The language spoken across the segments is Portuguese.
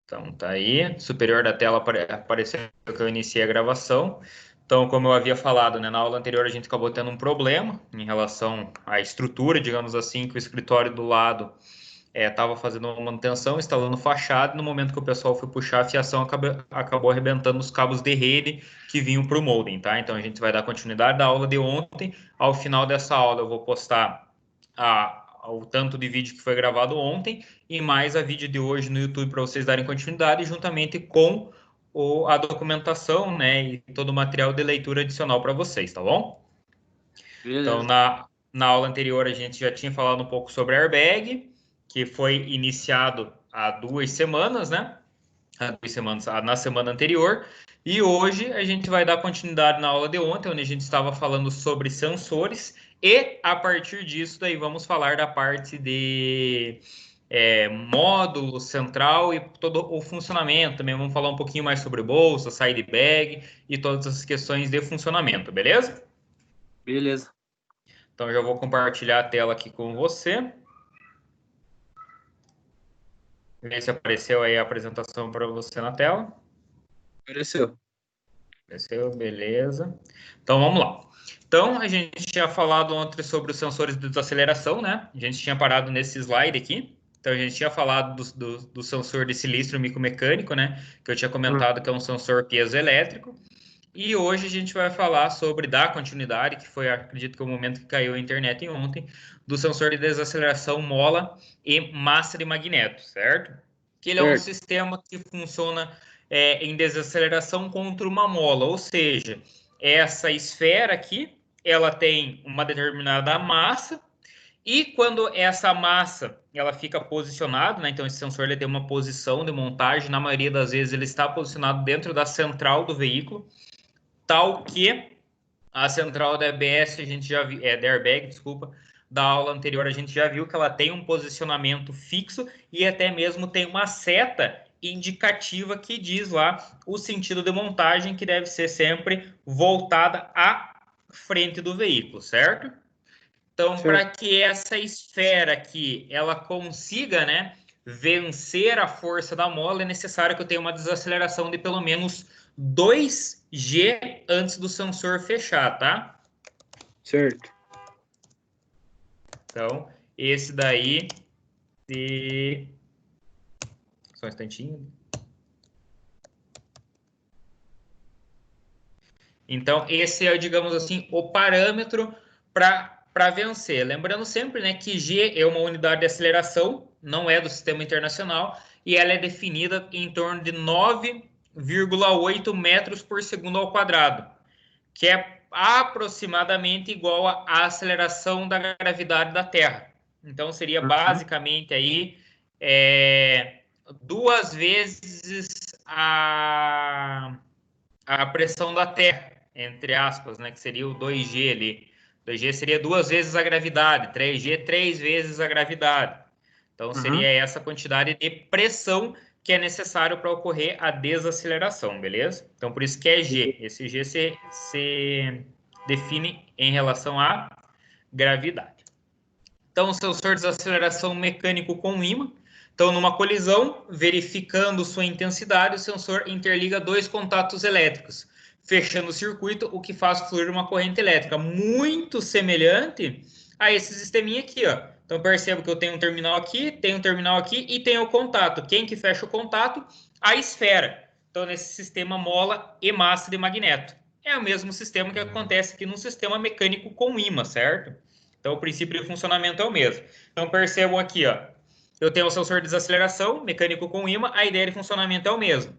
Então, tá aí. Superior da tela apareceu que eu iniciei a gravação. Então, como eu havia falado, né, na aula anterior a gente acabou tendo um problema em relação à estrutura, digamos assim, que o escritório do lado estava fazendo uma manutenção, instalando fachada, e no momento que o pessoal foi puxar a fiação, acabou arrebentando os cabos de rede que vinham para o modem, tá? Então, a gente vai dar continuidade da aula de ontem. Ao final dessa aula, eu vou postar o tanto de vídeo que foi gravado ontem e mais a vídeo de hoje no YouTube para vocês darem continuidade, juntamente com a documentação, né, e todo o material de leitura adicional para vocês, tá bom? Então, Beleza. na aula anterior, a gente já tinha falado um pouco sobre airbag, que foi iniciado há 2 semanas, né? Há 2 semanas, na semana anterior. E hoje a gente vai dar continuidade na aula de ontem, onde a gente estava falando sobre sensores. E a partir disso, daí vamos falar da parte de módulo central e todo o funcionamento. Também vamos falar um pouquinho mais sobre bolsa, side bag e todas as questões de funcionamento, beleza? Beleza. Então, já vou compartilhar a tela aqui com você. Ver se apareceu aí a apresentação para você na tela. Apareceu. Apareceu, beleza. Então, vamos lá. Então, a gente tinha falado ontem sobre os sensores de desaceleração, né? A gente tinha parado nesse slide aqui. Então, a gente tinha falado do sensor de silício micromecânico, né? Que eu tinha comentado que é um sensor piezoelétrico. E hoje a gente vai falar sobre dar continuidade, que foi, acredito que o momento que caiu a internet ontem, do sensor de desaceleração mola e massa de magneto, certo? Que ele é um Certo. sistema que funciona em desaceleração contra uma mola, ou seja, essa esfera aqui, ela tem uma determinada massa, e quando essa massa ela fica posicionada, né? Então esse sensor ele tem uma posição de montagem, na maioria das vezes ele está posicionado dentro da central do veículo, tal que a central da ABS, a gente já viu, da airbag, desculpa, da aula anterior, a gente já viu que ela tem um posicionamento fixo e até mesmo tem uma seta indicativa que diz lá o sentido de montagem, que deve ser sempre voltada à frente do veículo, certo? Então, para Certo. que essa esfera aqui ela consiga, né, vencer a força da mola, é necessário que eu tenha uma desaceleração de pelo menos 2G antes do sensor fechar, tá? Certo. Então, esse daí de... Só um instantinho. Então, esse é, digamos assim, o parâmetro para vencer. Lembrando sempre, né, que G é uma unidade de aceleração, não é do sistema internacional, e ela é definida em torno de 9,8 metros por segundo ao quadrado, que é aproximadamente igual à aceleração da gravidade da Terra. Então, seria Uhum. basicamente aí 2 vezes a pressão da Terra, entre aspas, né, que seria o 2G ali. 2G seria 2 vezes a gravidade, 3G 3 vezes a gravidade. Então Uhum. seria essa quantidade de pressão que é necessário para ocorrer a desaceleração, beleza? Então por isso que é G. Esse G se define em relação à gravidade. Então, o sensor de desaceleração mecânico com ímã. Então, numa colisão, verificando sua intensidade, o sensor interliga dois contatos elétricos, fechando o circuito, o que faz fluir uma corrente elétrica muito semelhante a esse sisteminha aqui, ó. Então, percebo que eu tenho um terminal aqui e tenho o contato. Quem que fecha o contato? A esfera. Então, nesse sistema mola e massa de magneto. É o mesmo sistema que acontece aqui no sistema mecânico com ímã, certo? Então, o princípio de funcionamento é o mesmo. Então, percebam aqui, ó. Eu tenho o sensor de desaceleração, mecânico com ímã, a ideia de funcionamento é o mesmo.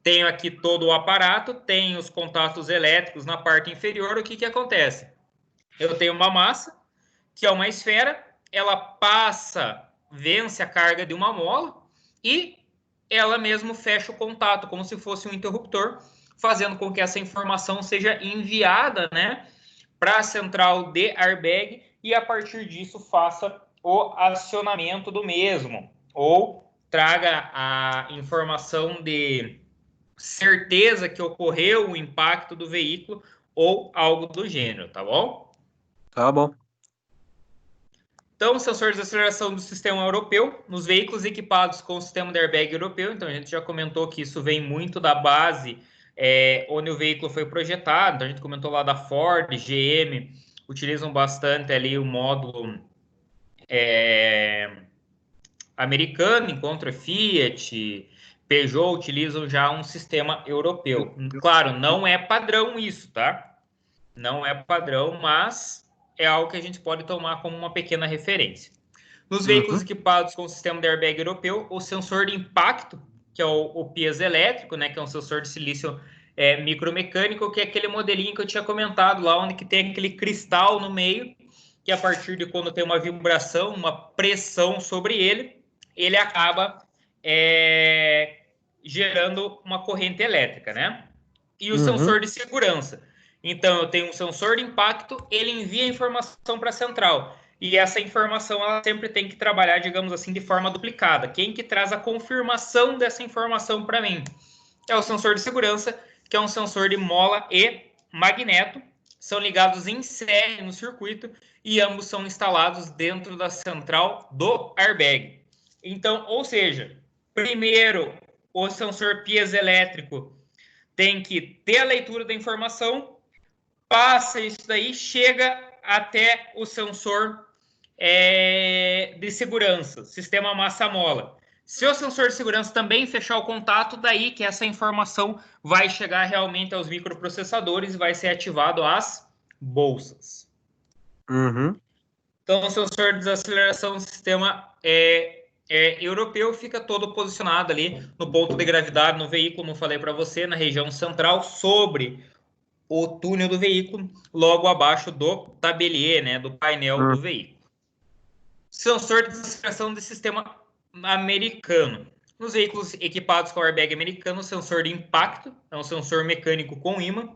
Tenho aqui todo o aparato, tenho os contatos elétricos na parte inferior. O que, que acontece? Eu tenho uma massa, que é uma esfera, ela passa, vence a carga de uma mola e ela mesmo fecha o contato, como se fosse um interruptor, fazendo com que essa informação seja enviada, né, para a central de airbag e a partir disso faça o acionamento do mesmo ou traga a informação de certeza que ocorreu o impacto do veículo ou algo do gênero, tá bom? Tá bom. Então, sensor de aceleração do sistema europeu, nos veículos equipados com o sistema de airbag europeu. Então, a gente já comentou que isso vem muito da base onde o veículo foi projetado. Então, a gente comentou lá da Ford, GM, utilizam bastante ali o módulo americano, enquanto a Fiat, Peugeot utilizam já um sistema europeu. Claro, não é padrão isso, tá? Não é padrão, mas é algo que a gente pode tomar como uma pequena referência. Nos veículos equipados com o sistema de airbag europeu, o sensor de impacto, que é o piezoelétrico, né, que é um sensor de silício micromecânico, que é aquele modelinho que eu tinha comentado lá, onde que tem aquele cristal no meio, que a partir de quando tem uma vibração, uma pressão sobre ele, ele acaba gerando uma corrente elétrica, né? E o sensor de segurança. Então, eu tenho um sensor de impacto, ele envia a informação para a central. E essa informação, ela sempre tem que trabalhar, digamos assim, de forma duplicada. Quem que traz a confirmação dessa informação para mim? É o sensor de segurança, que é um sensor de mola e magneto. São ligados em série no circuito e ambos são instalados dentro da central do airbag. Então, ou seja, primeiro, o sensor piezoelétrico tem que ter a leitura da informação, passa isso daí, chega até o sensor de segurança, sistema massa-mola. Se o sensor de segurança também fechar o contato, daí que essa informação vai chegar realmente aos microprocessadores e vai ser ativado as bolsas. Então, o sensor de desaceleração do sistema europeu fica todo posicionado ali no ponto de gravidade no veículo, como eu falei para você, na região central, sobre o túnel do veículo, logo abaixo do tabelier, né, do painel do veículo. Sensor de desaceleração do sistema americano. Nos veículos equipados com airbag americano, o sensor de impacto é um sensor mecânico com ímã,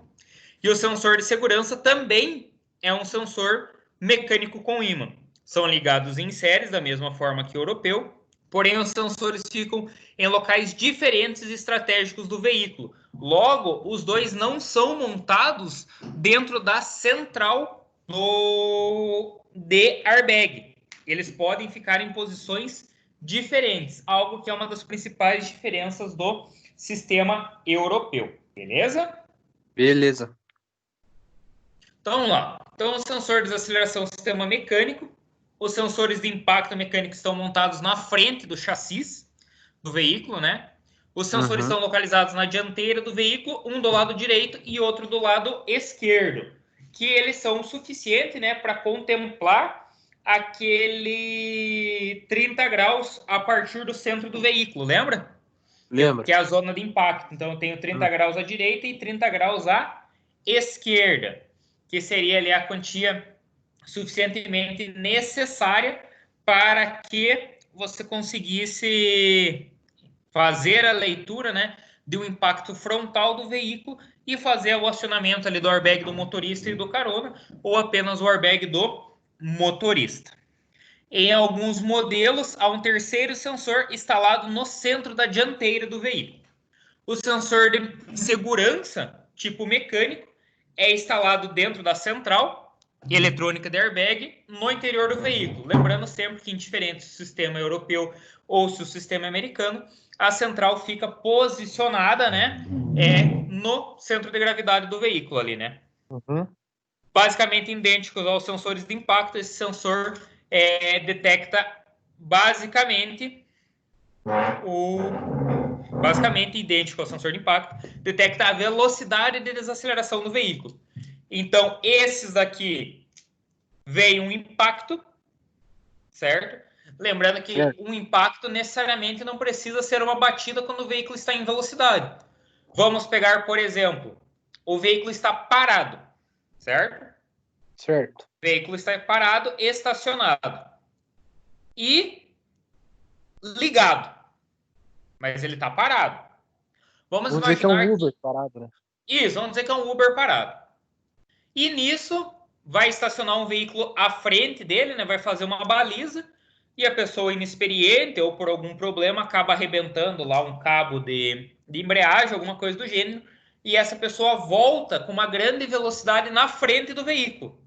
e o sensor de segurança também é um sensor mecânico com ímã. São ligados em séries, da mesma forma que o europeu, porém os sensores ficam em locais diferentes e estratégicos do veículo. Logo, os dois não são montados dentro da central de airbag. Eles podem ficar em posições diferentes, algo que é uma das principais diferenças do sistema europeu. Beleza? Beleza. Então, vamos lá. Então, o sensor de desaceleração é um sistema mecânico. Os sensores de impacto mecânico estão montados na frente do chassi do veículo, né? Os sensores estão localizados na dianteira do veículo, um do lado direito e outro do lado esquerdo, que eles são o suficiente, né, para contemplar aquele 30 graus a partir do centro do veículo, lembra? Lembra? Que é a zona de impacto. Então, eu tenho 30 graus à direita e 30 graus à esquerda, que seria ali a quantia suficientemente necessária para que você conseguisse fazer a leitura, né, de um impacto frontal do veículo e fazer o acionamento ali do airbag do motorista e do carona, ou apenas o airbag do motorista. Em alguns modelos, há um terceiro sensor instalado no centro da dianteira do veículo. O sensor de segurança, tipo mecânico, é instalado dentro da central eletrônica de airbag no interior do veículo. Lembrando sempre que, indiferente se o sistema europeu ou se o sistema americano, a central fica posicionada, né, no centro de gravidade do veículo ali, né? Basicamente idênticos aos sensores de impacto, esse sensor detecta basicamente idêntico ao sensor de impacto, detecta a velocidade de desaceleração do veículo. Então, esses daqui veio um impacto, certo? Lembrando que um impacto necessariamente não precisa ser uma batida quando o veículo está em velocidade. Vamos pegar, por exemplo, o veículo está parado, certo? Certo. O veículo está parado, estacionado e ligado, mas ele está parado. Vamos dizer que é imaginar um Uber parado, né? Isso, vamos dizer que é um Uber parado. E nisso vai estacionar um veículo à frente dele, né? Vai fazer uma baliza e a pessoa inexperiente ou por algum problema acaba arrebentando lá um cabo de embreagem, alguma coisa do gênero, e essa pessoa volta com uma grande velocidade na frente do veículo.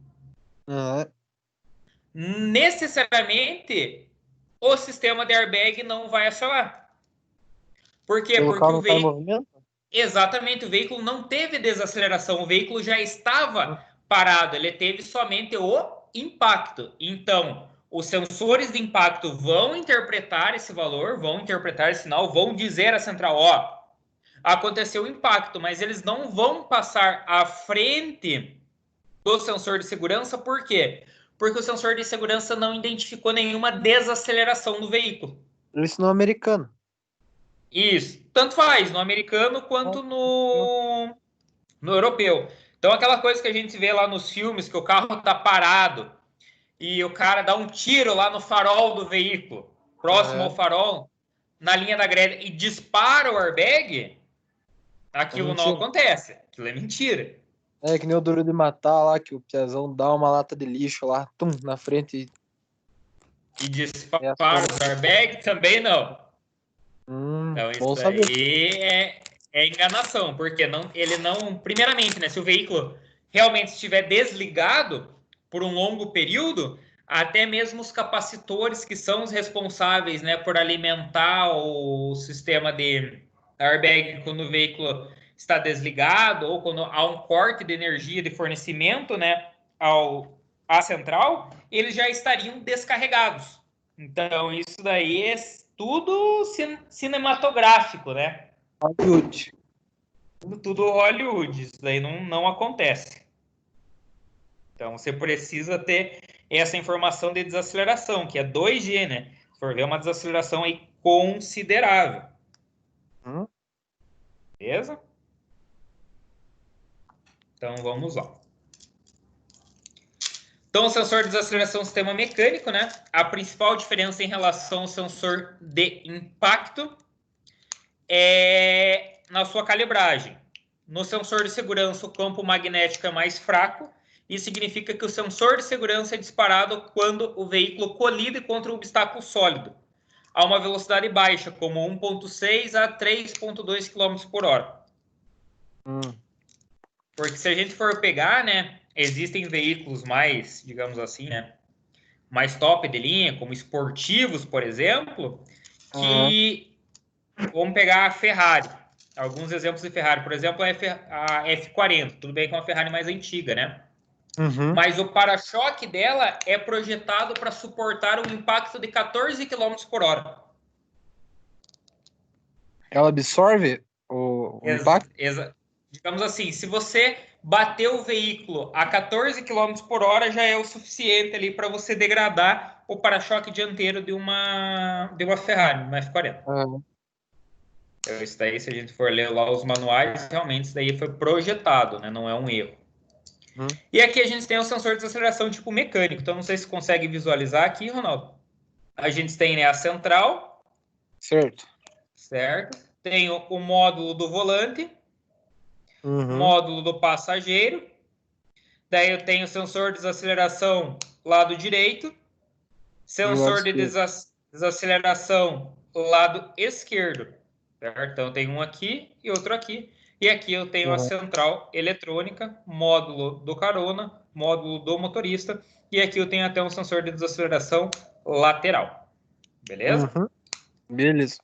necessariamente o sistema de airbag não vai acionar. Por quê? O Porque carro o não tá em veículo... movimento? Exatamente, o veículo não teve desaceleração, o veículo já estava parado, ele teve somente o impacto. Então, os sensores de impacto vão interpretar esse valor, vão interpretar esse sinal, vão dizer à central, ó, aconteceu o impacto, mas eles não vão passar à frente do sensor de segurança, por quê? Porque o sensor de segurança não identificou nenhuma desaceleração do veículo. Isso no americano. Isso, tanto faz, no americano quanto no europeu. Então, aquela coisa que a gente vê lá nos filmes, que o carro tá parado e o cara dá um tiro lá no farol do veículo, próximo ao farol, na linha da grelha, e dispara o airbag, É aquilo não mentira. acontece. Aquilo é mentira. É que nem o Duro de Matar lá, que o Piazão dá uma lata de lixo lá, tum, na frente. E É dispara acionado. o airbag também não. Então, isso Bom saber. daí é enganação, porque ele não. Primeiramente, né, se o veículo realmente estiver desligado por um longo período, até mesmo os capacitores que são os responsáveis, né, por alimentar o sistema de airbag quando o veículo está desligado ou quando há um corte de energia de fornecimento, né, à central, eles já estariam descarregados. Então, isso daí é tudo cinematográfico, né? Hollywood. Tudo Hollywood. Isso daí não acontece. Então, você precisa ter essa informação de desaceleração, que é 2G, né? Se for ver, é uma desaceleração aí considerável. Beleza? Então, vamos lá. Então, o sensor de desaceleração é um sistema mecânico, né? A principal diferença em relação ao sensor de impacto é na sua calibragem. No sensor de segurança, o campo magnético é mais fraco. Isso significa que o sensor de segurança é disparado quando o veículo colide contra um obstáculo sólido, a uma velocidade baixa, como 1,6 a 3,2 km por hora. Porque se a gente for pegar, né, existem veículos mais, digamos assim, né, mais top de linha, como esportivos, por exemplo, que vamos pegar a Ferrari. Alguns exemplos de Ferrari, por exemplo, a F40. Tudo bem que é uma Ferrari mais antiga, né? Mas o para-choque dela é projetado para suportar um impacto de 14 km por hora. Ela absorve o impacto? Digamos assim, se você bater o veículo a 14 km por hora, já é o suficiente ali para você degradar o para-choque dianteiro de uma Ferrari, uma F40. Então, isso daí, se a gente for ler lá os manuais, realmente isso daí foi projetado, né? Não é um erro. E aqui a gente tem o sensor de desaceleração tipo mecânico. Então, não sei se consegue visualizar aqui, Ronaldo. A gente tem, né, a central. Certo. Tem o módulo do volante. Módulo do passageiro. Daí eu tenho o sensor de desaceleração lado direito. Sensor de desaceleração lado esquerdo. Certo? Então, tem um aqui e outro aqui. E aqui eu tenho a central eletrônica, módulo do carona, módulo do motorista. E aqui eu tenho até um sensor de desaceleração lateral. Beleza? Beleza.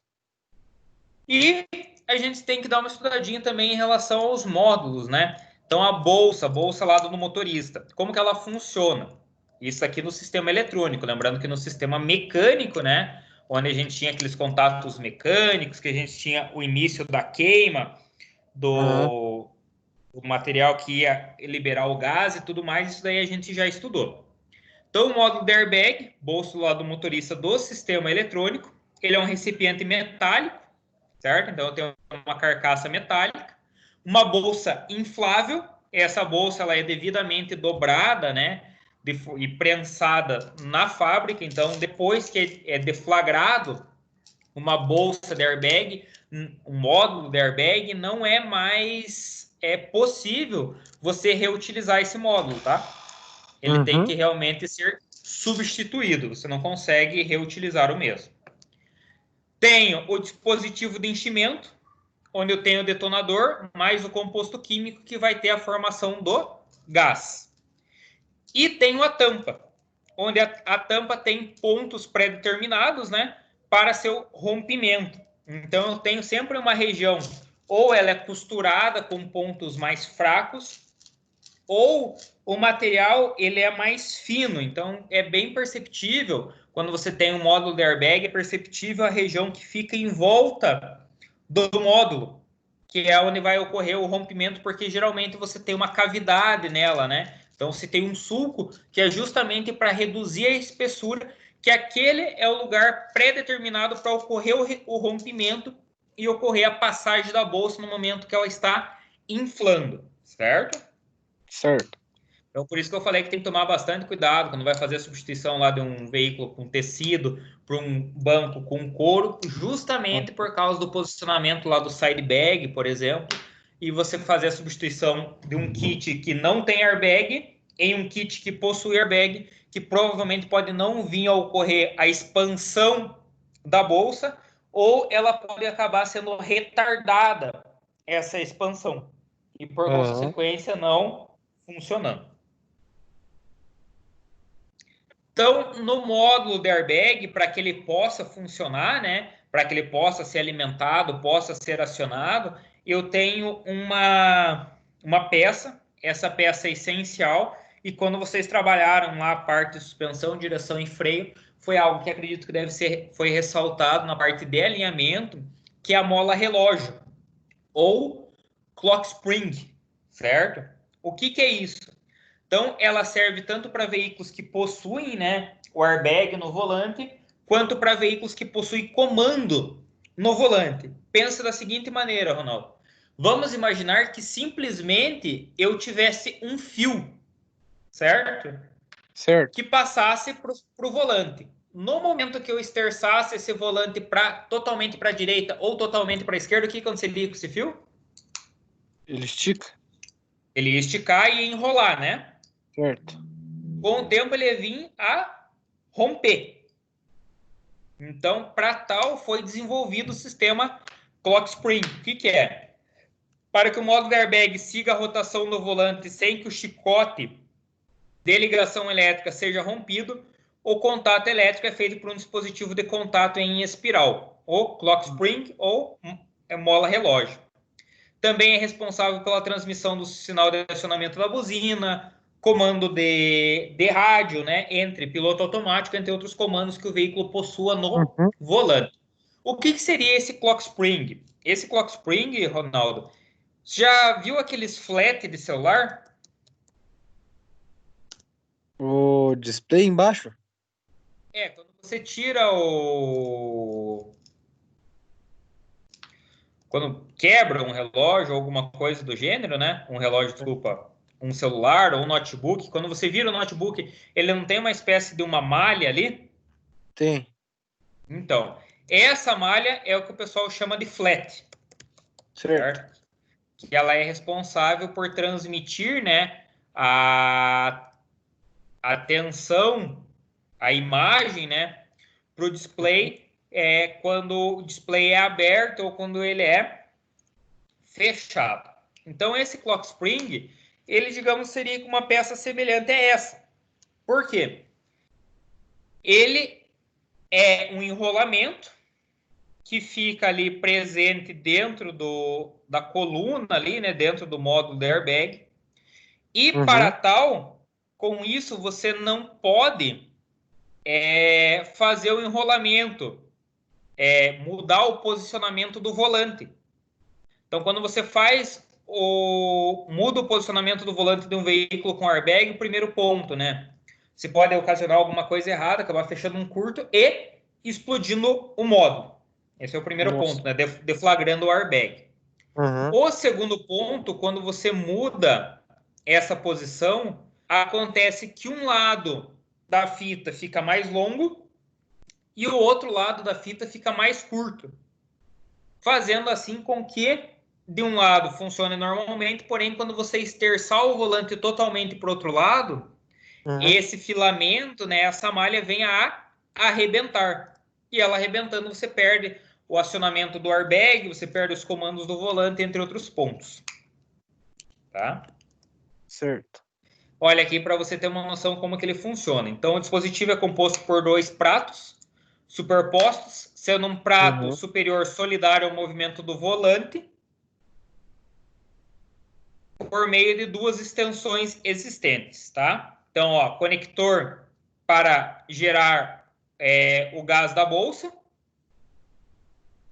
E a gente tem que dar uma estudadinha também em relação aos módulos, né? Então, a bolsa lá do motorista, como que ela funciona? Isso aqui no sistema eletrônico, lembrando que no sistema mecânico, né? Onde a gente tinha aqueles contatos mecânicos, que a gente tinha o início da queima do material que ia liberar o gás e tudo mais, isso daí a gente já estudou. Então, o módulo de airbag, bolso lá do motorista do sistema eletrônico, ele é um recipiente metálico, certo? Então, eu tenho uma carcaça metálica, uma bolsa inflável, essa bolsa ela é devidamente dobrada, né? E prensada na fábrica, então depois que é deflagrado uma bolsa de airbag, um módulo de airbag, não é mais possível você reutilizar esse módulo, tá? Ele tem que realmente ser substituído, você não consegue reutilizar o mesmo. Tenho o dispositivo de enchimento, onde eu tenho o detonador, mais o composto químico que vai ter a formação do gás. E tenho a tampa. onde a tampa tem pontos pré-determinados, né, para seu rompimento. Então, eu tenho sempre uma região, ou ela é costurada com pontos mais fracos, ou o material ele é mais fino. Então, é bem perceptível, quando você tem um módulo de airbag, é perceptível a região que fica em volta do módulo, que é onde vai ocorrer o rompimento, porque geralmente você tem uma cavidade nela, né? Então, se tem um sulco, que é justamente para reduzir a espessura, que aquele é o lugar pré-determinado para ocorrer o rompimento e ocorrer a passagem da bolsa no momento que ela está inflando, certo? Certo. Então, por isso que eu falei que tem que tomar bastante cuidado quando vai fazer a substituição lá de um veículo com tecido para um banco com couro, justamente por causa do posicionamento lá do side bag, por exemplo, e você fazer a substituição de um kit que não tem airbag em um kit que possui airbag, que provavelmente pode não vir a ocorrer a expansão da bolsa, ou ela pode acabar sendo retardada, essa expansão, e por consequência não funcionando. Então, no módulo de airbag, para que ele possa funcionar, né, para que ele possa ser alimentado, possa ser acionado, eu tenho uma peça, essa peça é essencial, e quando vocês trabalharam lá a parte de suspensão, direção e freio, foi algo que acredito que foi ressaltado na parte de alinhamento, que é a mola relógio, ou clock spring, certo? O que é isso? Então, ela serve tanto para veículos que possuem, né, o airbag no volante, quanto para veículos que possuem comando no volante. Pensa da seguinte maneira, Ronaldo. Vamos imaginar que simplesmente eu tivesse um fio, certo? Certo. Que passasse para o volante. No momento que eu esterçasse esse volante totalmente para a direita ou totalmente para a esquerda, o que aconteceria com esse fio? Ele estica? Ele ia esticar e ia enrolar, né? Certo. Com o tempo ele ia vir a romper. Então, para tal, foi desenvolvido o sistema Clock Spring. O que é? Para que o módulo de airbag siga a rotação do volante sem que o chicote de ligação elétrica seja rompido, o contato elétrico é feito por um dispositivo de contato em espiral, ou Clock Spring, ou mola relógio. Também é responsável pela transmissão do sinal de acionamento da buzina, comando de rádio, né, entre piloto automático, entre outros comandos que o veículo possua no volante. O que seria esse clock spring? Esse clock spring, Ronaldo, já viu aqueles flat de celular? O display embaixo? Quando você tira o... Quando quebra um relógio ou alguma coisa do gênero, né? Um relógio, desculpa, um celular ou um notebook. Quando você vira o notebook, ele não tem uma espécie de uma malha ali? Tem. Então, essa malha é o que o pessoal chama de flat. Certo? Que ela é responsável por transmitir, né, a tensão, a imagem, né, para o display quando o display é aberto ou quando ele é fechado. Então, esse clock spring, ele, digamos, seria uma peça semelhante a essa. Por quê? Ele é um enrolamento que fica ali presente dentro da coluna ali, né, dentro do módulo da airbag. E para tal, com isso, você não pode fazer o enrolamento, mudar o posicionamento do volante. Então, quando você muda o posicionamento do volante de um veículo com airbag, o primeiro ponto, né? Você pode ocasionar alguma coisa errada, acabar fechando um curto e explodindo o módulo. Esse é o primeiro ponto, né? Deflagrando o airbag. O segundo ponto, quando você muda essa posição, acontece que um lado da fita fica mais longo e o outro lado da fita fica mais curto, fazendo assim com que de um lado funcione normalmente, porém quando você esterçar o volante totalmente para o outro lado, esse filamento, né, essa malha vem a arrebentar. E ela arrebentando, você perde o acionamento do airbag, você perde os comandos do volante, entre outros pontos. Tá? Certo. Olha aqui para você ter uma noção como que ele funciona. Então, o dispositivo é composto por 2 pratos superpostos, sendo um prato superior solidário ao movimento do volante, por meio de 2 extensões existentes, tá? Então, ó, conector para gerar o gás da bolsa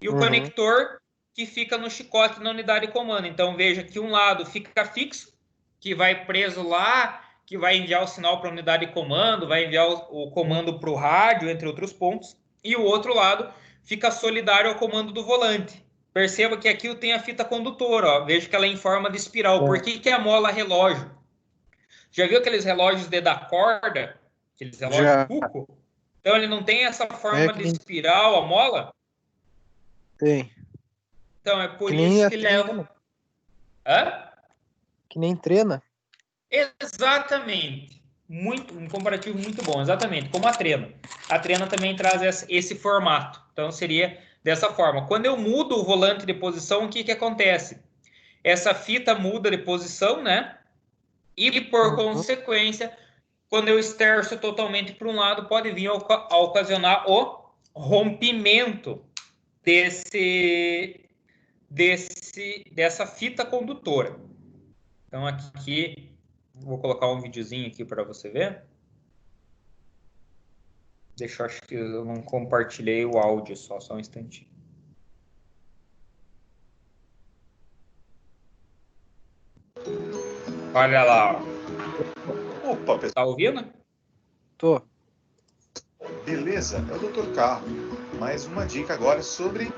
e o conector que fica no chicote na unidade de comando. Então, veja que um lado fica fixo, que vai preso lá, que vai enviar o sinal para a unidade de comando, vai enviar o comando para o rádio, entre outros pontos, e o outro lado fica solidário ao comando do volante. Perceba que aqui tem a fita condutora, ó. Veja que ela é em forma de espiral. Por que é a mola relógio? Já viu aqueles relógios de dar corda? Aqueles relógios cuco? Então ele não tem essa forma de espiral, a mola? Tem. Então é por isso que ele é... Hã? Que nem treina. Exatamente. Um comparativo muito bom, exatamente, como a trena. A trena também traz esse formato. Então seria dessa forma. Quando eu mudo o volante de posição, o que acontece? Essa fita muda de posição, né? E por consequência, quando eu esterço totalmente para um lado, pode vir a ocasionar o rompimento dessa fita condutora. Então aqui vou colocar um videozinho aqui para você ver. Acho que eu não compartilhei o áudio, só um instantinho. Olha lá. Opa, pessoal. Tá ouvindo? Tô. Beleza, é o Dr. Carro. Mais uma dica agora sobre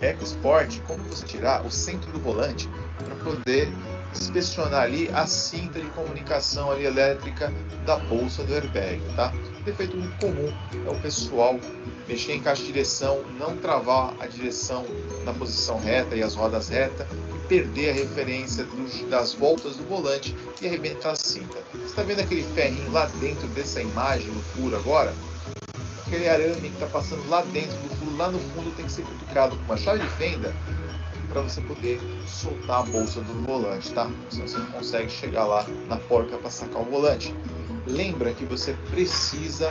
EcoSport, como você tirar o centro do volante para poder inspecionar ali a cinta de comunicação ali elétrica da bolsa do airbag, tá? Um defeito muito comum é o pessoal mexer em caixa de direção, não travar a direção na posição reta e as rodas retas e perder a referência das voltas do volante e arrebentar a cinta. Você está vendo aquele ferrinho lá dentro dessa imagem no furo agora? Aquele arame que está passando lá dentro do furo, lá no fundo, tem que ser cutucado com uma chave de fenda para você poder soltar a bolsa do volante, tá? Senão você não consegue chegar lá na porca para sacar o volante. Lembra que você precisa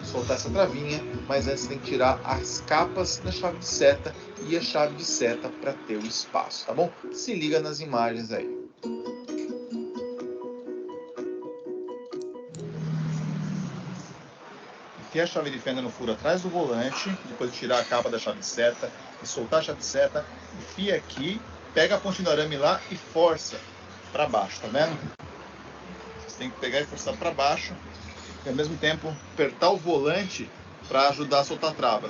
soltar essa travinha, mas antes tem que tirar as capas da chave de seta e a chave de seta para ter o espaço, tá bom? Se liga nas imagens aí. Enfiar a chave de fenda no furo atrás do volante, depois de tirar a capa da chave de seta e soltar a chave de seta, enfia aqui, pega a pontinha do arame lá e força para baixo, tá vendo? Você tem que pegar e forçar para baixo e ao mesmo tempo apertar o volante para ajudar a soltar a trava.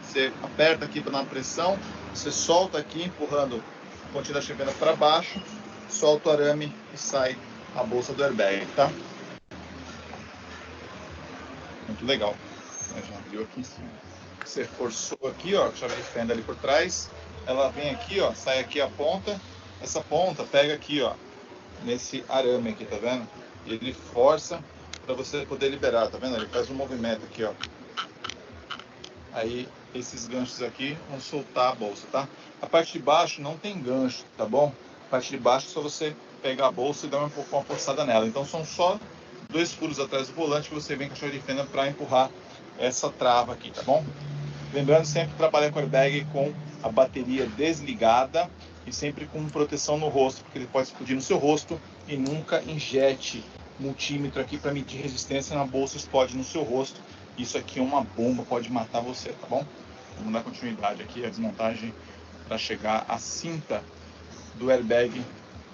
Você aperta aqui para dar uma pressão, você solta aqui empurrando a pontinha da chave de fenda para baixo, solta o arame e sai a bolsa do airbag, tá? Muito legal. Já abriu aqui em cima. Você forçou aqui, ó, a chave de fenda ali por trás. Ela vem aqui, ó, sai aqui a ponta. Essa ponta pega aqui, ó, nesse arame aqui, tá vendo? E ele força para você poder liberar, tá vendo? Ele faz um movimento aqui, ó. Aí esses ganchos aqui vão soltar a bolsa, tá? A parte de baixo não tem gancho, tá bom? A parte de baixo é só você pegar a bolsa e dar uma forçada nela. Então são só 2 furos atrás do volante que você vem com a chave de fenda para empurrar essa trava aqui, tá bom? Lembrando sempre que trabalhar com airbag com a bateria desligada e sempre com proteção no rosto, porque ele pode explodir no seu rosto, e nunca injete multímetro aqui para medir resistência na bolsa, explode no seu rosto. Isso aqui é uma bomba, pode matar você, tá bom? Vamos dar continuidade aqui à desmontagem para chegar à cinta do airbag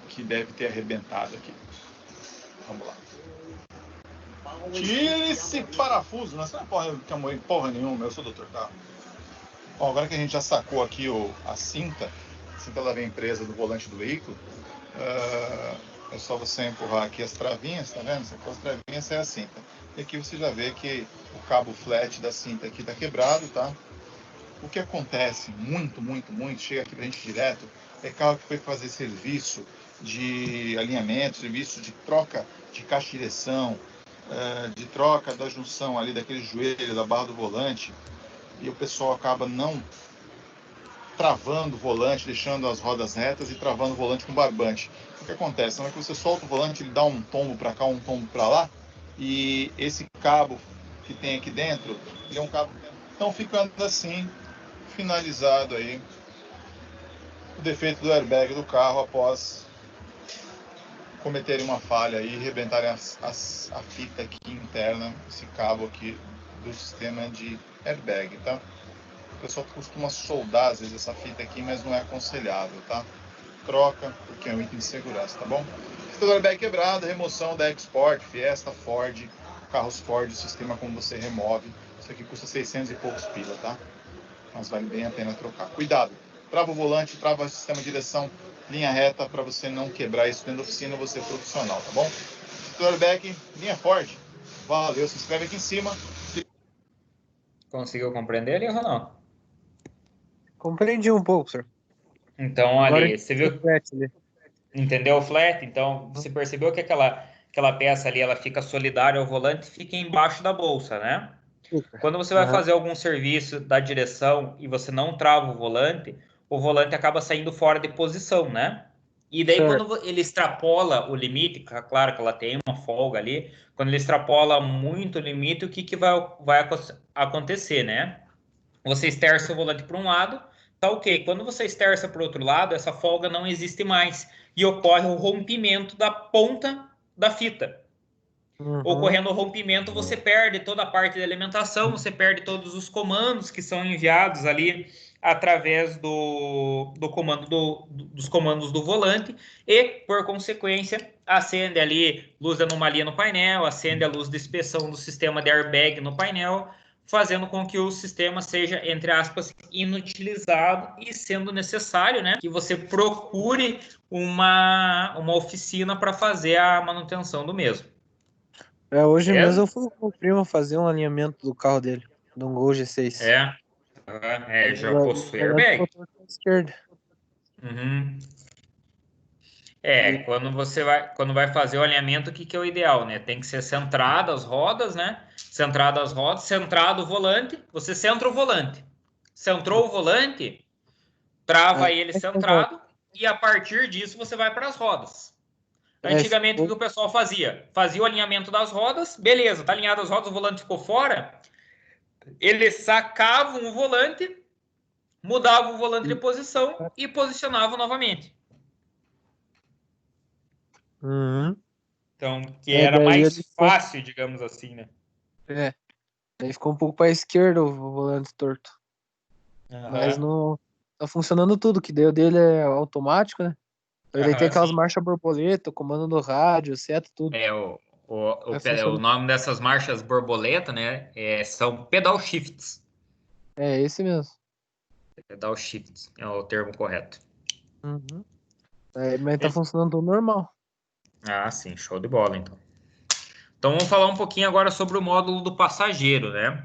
que deve ter arrebentado aqui. Vamos lá. Tire esse parafuso, não é porra nenhuma, eu sou o Dr. Carro. Bom, agora que a gente já sacou aqui a cinta ela vem presa do volante do veículo, é só você empurrar aqui as travinhas, tá vendo? Você as travinhas e a cinta. E aqui você já vê que o cabo flat da cinta aqui tá quebrado, tá? O que acontece muito, chega aqui pra gente direto, é carro que foi fazer serviço de alinhamento, serviço de troca de caixa de direção, de troca da junção ali daquele joelho da barra do volante, e o pessoal acaba não travando o volante, deixando as rodas retas e travando o volante com barbante. O que acontece? Na hora que você solta o volante, ele dá um tombo para cá, um tombo para lá, e esse cabo que tem aqui dentro, ele é um cabo... Então, ficando assim, finalizado aí o defeito do airbag do carro após cometerem uma falha e rebentarem a fita aqui interna, esse cabo aqui do sistema de airbag, tá? O pessoal costuma soldar às vezes essa fita aqui, mas não é aconselhável, tá? Troca, porque é um item de segurança, tá bom? Fita do airbag quebrada, remoção da Export, Fiesta, Ford, carros Ford, o sistema como você remove. Isso aqui custa 600 e poucos pila, tá? Mas vale bem a pena trocar. Cuidado, trava o volante, trava o sistema de direção, linha reta, para você não quebrar isso dentro da oficina, você é profissional, tá bom? Fita do airbag, linha Ford. Valeu, se inscreve aqui em cima. Conseguiu compreender ali, Ronaldo? Compreendi um pouco, senhor. Então, Agora ali, você viu... ali. Entendeu o flat? Então, você percebeu que aquela peça ali, ela fica solidária ao volante e fica embaixo da bolsa, né? Quando você vai fazer algum serviço da direção e você não trava o volante acaba saindo fora de posição, né? E daí, quando ele extrapola o limite, claro que ela tem uma folga ali, quando ele extrapola muito o limite, o que vai acontecer, né? Você esterça o volante para um lado, tá ok. Quando você esterça para o outro lado, essa folga não existe mais e ocorre o rompimento da ponta da fita. Ocorrendo o rompimento, você perde toda a parte da alimentação, você perde todos os comandos que são enviados ali através dos comandos do volante e, por consequência, acende ali luz de anomalia no painel, acende a luz de inspeção do sistema de airbag no painel, fazendo com que o sistema seja, entre aspas, inutilizado e sendo necessário, né, que você procure uma oficina para fazer a manutenção do mesmo. Hoje mesmo eu fui com o primo fazer um alinhamento do carro dele, de um Gol G6. Já possui airbag. Esquerda. Quando vai fazer o alinhamento, o que é o ideal, né? Tem que ser centrado as rodas, né? Centrado as rodas, centrado o volante. Você centra o volante. Centrou o volante, trava ele centrado e a partir disso você vai para as rodas. Antigamente, o que o pessoal fazia? Fazia o alinhamento das rodas, beleza, tá alinhado as rodas, o volante ficou fora. Eles sacavam o volante, mudavam o volante de posição e posicionavam novamente. Então, que era mais fácil, digamos assim, né? Aí ficou um pouco para a esquerda o volante torto. Mas não tá funcionando tudo, que daí o dele é automático, né? Ele tem aquelas marchas borboleta, comando do rádio, seta, tudo. O nome dessas marchas borboleta, né? São pedal shifts. É esse mesmo. Pedal shifts é o termo correto. Mas tá funcionando tudo normal. Ah, sim, show de bola, então. Então, vamos falar um pouquinho agora sobre o módulo do passageiro, né?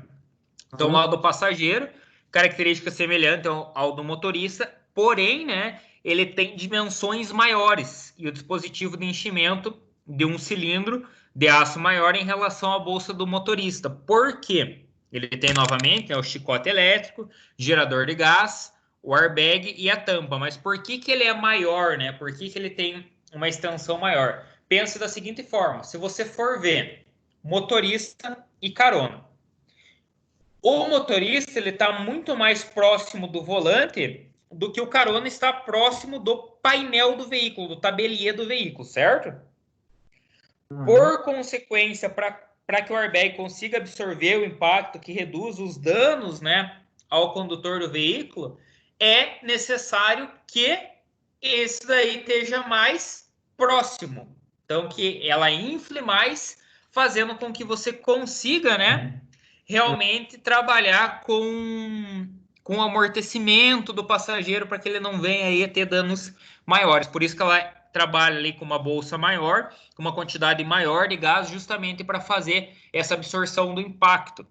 Então, o módulo do passageiro, característica semelhante ao do motorista, porém, né, ele tem dimensões maiores e o dispositivo de enchimento de um cilindro de aço maior em relação à bolsa do motorista. Por quê? Ele tem, novamente, o chicote elétrico, gerador de gás, o airbag e a tampa. Mas por que ele é maior, né? Por que ele tem uma extensão maior? Pense da seguinte forma, se você for ver motorista e carona, o motorista ele está muito mais próximo do volante do que o carona está próximo do painel do veículo, do tabeliê do veículo, certo? Por consequência, para que o airbag consiga absorver o impacto que reduz os danos, né, ao condutor do veículo, é necessário que esse daí esteja mais próximo. Então, que ela infle mais, fazendo com que você consiga, né, realmente trabalhar com o amortecimento do passageiro para que ele não venha aí a ter danos maiores. Por isso que ela trabalha ali com uma bolsa maior, com uma quantidade maior de gás, justamente para fazer essa absorção do impacto.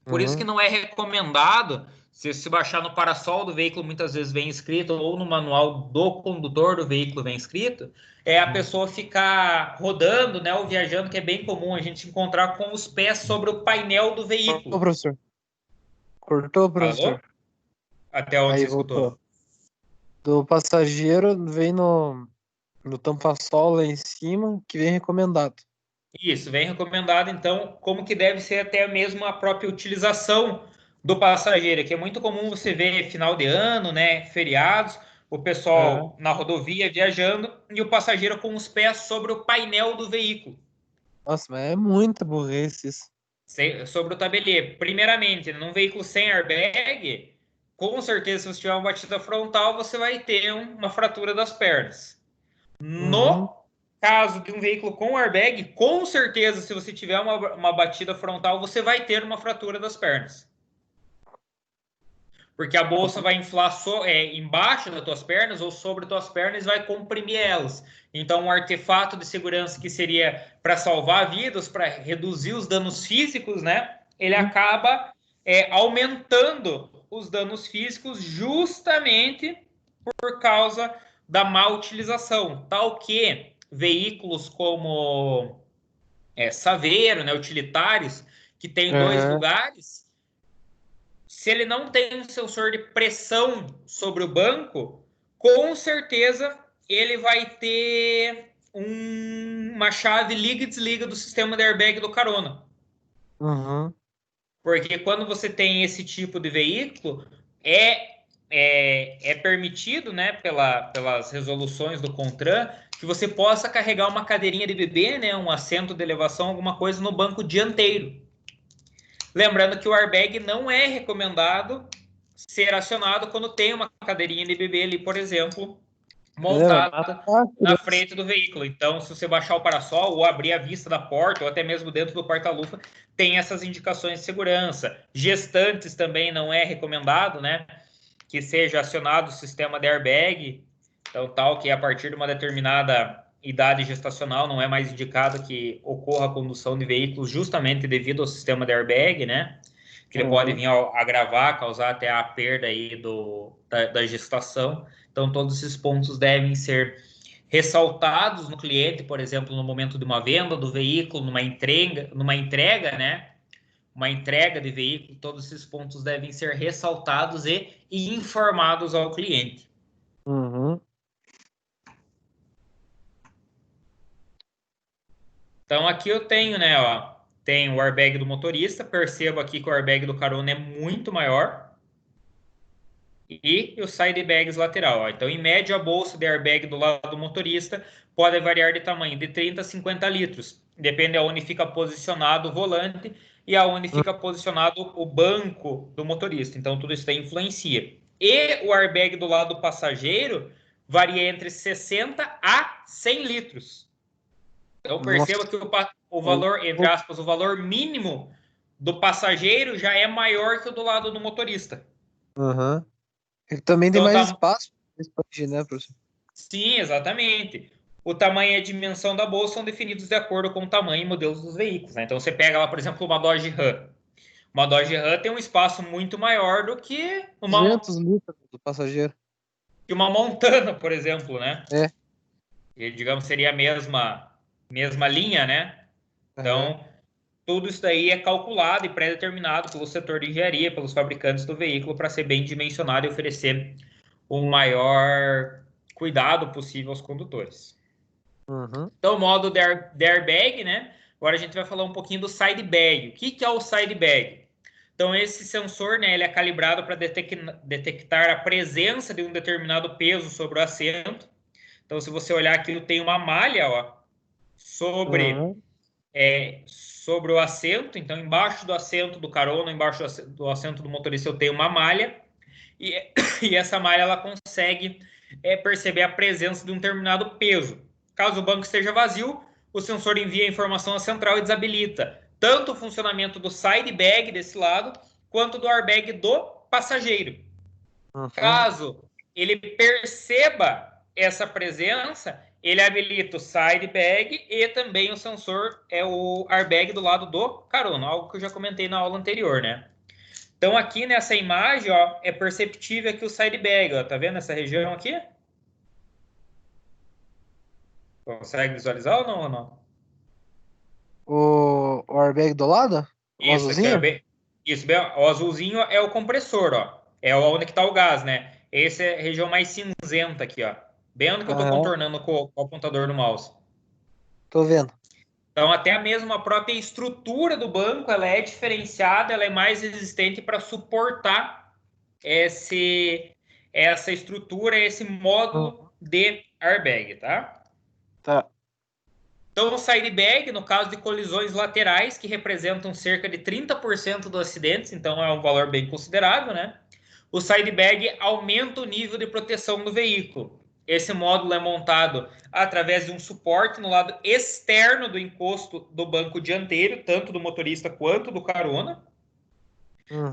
Por isso que não é recomendado, se baixar no parasol do veículo, muitas vezes vem escrito, ou no manual do condutor do veículo vem escrito, a pessoa ficar rodando, né, ou viajando, que é bem comum a gente encontrar com os pés sobre o painel do veículo. Cortou, professor. Até onde aí você escutou? Do passageiro vem no tampa-sol lá em cima, que vem recomendado. Isso, vem recomendado, então, como que deve ser até mesmo a própria utilização do passageiro, que é muito comum você ver final de ano, né, feriados, o pessoal na rodovia viajando e o passageiro com os pés sobre o painel do veículo. Nossa, mas é muita burrice isso. Sobre o tabeliê. Primeiramente, num veículo sem airbag, com certeza, se você tiver uma batida frontal, você vai ter uma fratura das pernas. Uhum. No caso de um veículo com airbag, com certeza, se você tiver uma batida frontal, você vai ter uma fratura das pernas. Porque a bolsa vai inflar embaixo das tuas pernas ou sobre tuas pernas e vai comprimir elas. Então, um artefato de segurança que seria para salvar vidas, para reduzir os danos físicos, né? Ele acaba aumentando os danos físicos justamente por causa da má utilização. Tal que veículos como Saveiro, né, utilitários, que tem 2 lugares, se ele não tem um sensor de pressão sobre o banco, com certeza ele vai ter uma chave liga e desliga do sistema de airbag do carona. Uhum. Porque quando você tem esse tipo de veículo, é permitido, né, pelas resoluções do CONTRAN, que você possa carregar uma cadeirinha de bebê, né, um assento de elevação, alguma coisa no banco dianteiro. Lembrando que o airbag não é recomendado ser acionado quando tem uma cadeirinha de bebê ali, por exemplo, montada na frente do veículo. Então, se você baixar o parasol ou abrir a vista da porta, ou até mesmo dentro do porta-luva, tem essas indicações de segurança. Gestantes também não é recomendado, né? Que seja acionado o sistema de airbag. Então, tal que a partir de uma determinada idade gestacional não é mais indicado que ocorra a condução de veículos justamente devido ao sistema de airbag, né? Que ele pode vir a agravar, causar até a perda aí da gestação. Então, todos esses pontos devem ser ressaltados no cliente, por exemplo, no momento de uma venda do veículo, numa entrega, né? Uma entrega de veículo, todos esses pontos devem ser ressaltados e informados ao cliente. Uhum. Então, aqui eu tenho, né, ó, tem o airbag do motorista, perceba aqui que o airbag do carona é muito maior, e o side bags lateral. Ó. Então, em média, a bolsa de airbag do lado do motorista pode variar de tamanho de 30 a 50 litros. Depende de onde fica posicionado o volante e aonde fica posicionado o banco do motorista. Então, tudo isso aí influencia. E o airbag do lado do passageiro varia entre 60 a 100 litros. Então, perceba que o valor, entre aspas, o valor mínimo do passageiro já é maior que o do lado do motorista. Uhum. Ele também tem Então, mais espaço para expandir, né, professor? Sim, exatamente. O tamanho e a dimensão da bolsa são definidos de acordo com o tamanho e modelos dos veículos. Né? Então, você pega lá, por exemplo, uma Dodge Ram. Uma Dodge Ram tem um espaço muito maior do que 200 litros do passageiro. uma Montana, por exemplo, né? É. E, digamos, seria a mesma linha, né? Então, tudo isso daí é calculado e pré-determinado pelo setor de engenharia, pelos fabricantes do veículo, para ser bem dimensionado e oferecer o maior cuidado possível aos condutores. Uhum. Então, o modo de airbag, né? Agora a gente vai falar um pouquinho do side bag. O que é o side bag? Então, esse sensor, né, ele é calibrado para detectar a presença de um determinado peso sobre o assento. Então, se você olhar aqui, tem uma malha, ó, sobre o assento. Então, embaixo do assento do carona, embaixo do assento do motorista, eu tenho uma malha. E essa malha, ela consegue perceber a presença de um determinado peso. Caso o banco esteja vazio, o sensor envia a informação à central e desabilita tanto o funcionamento do side bag desse lado, quanto do airbag do passageiro. Caso ele perceba essa presença, ele habilita o side bag e também o sensor o airbag do lado do carona, algo que eu já comentei na aula anterior, né? Então, aqui nessa imagem, ó, é perceptível aqui o side bag, ó, tá vendo essa região aqui? Consegue visualizar ou não, Ronaldo? O airbag do lado? O Isso, aqui, azulzinho? ó, isso, bem, o azulzinho é o compressor, ó. É onde que tá o gás, né? Essa é a região mais cinzenta aqui, ó. Bem onde que eu estou contornando com o apontador do mouse. Tô vendo. Então, até mesmo a própria estrutura do banco, ela é diferenciada, ela é mais resistente para suportar essa estrutura, esse módulo de airbag, tá? Tá. Então, o sidebag, no caso de colisões laterais, que representam cerca de 30% dos acidentes, então é um valor bem considerável, né? O sidebag aumenta o nível de proteção do veículo. Esse módulo é montado através de um suporte no lado externo do encosto do banco dianteiro, tanto do motorista quanto do carona,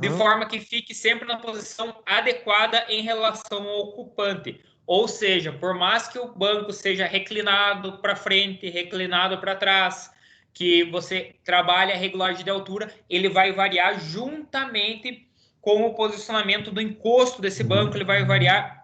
de forma que fique sempre na posição adequada em relação ao ocupante. Ou seja, por mais que o banco seja reclinado para frente, reclinado para trás, que você trabalhe a regulagem de altura, ele vai variar juntamente com o posicionamento do encosto desse banco, ele vai variar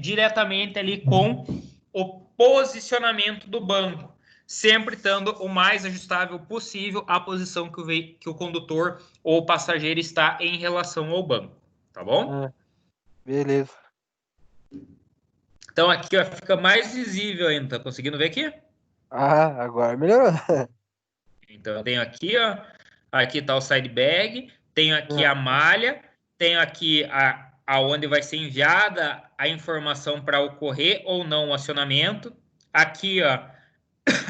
diretamente ali com o posicionamento do banco, sempre estando o mais ajustável possível à posição que o condutor ou o passageiro está em relação ao banco, tá bom? Beleza. Então aqui ó, fica mais visível ainda, tá conseguindo ver aqui? Agora melhorou. Então eu tenho aqui, ó, aqui tá o side bag, tenho aqui a malha, tenho aqui aonde vai ser enviada a informação para ocorrer ou não o acionamento. Aqui, ó,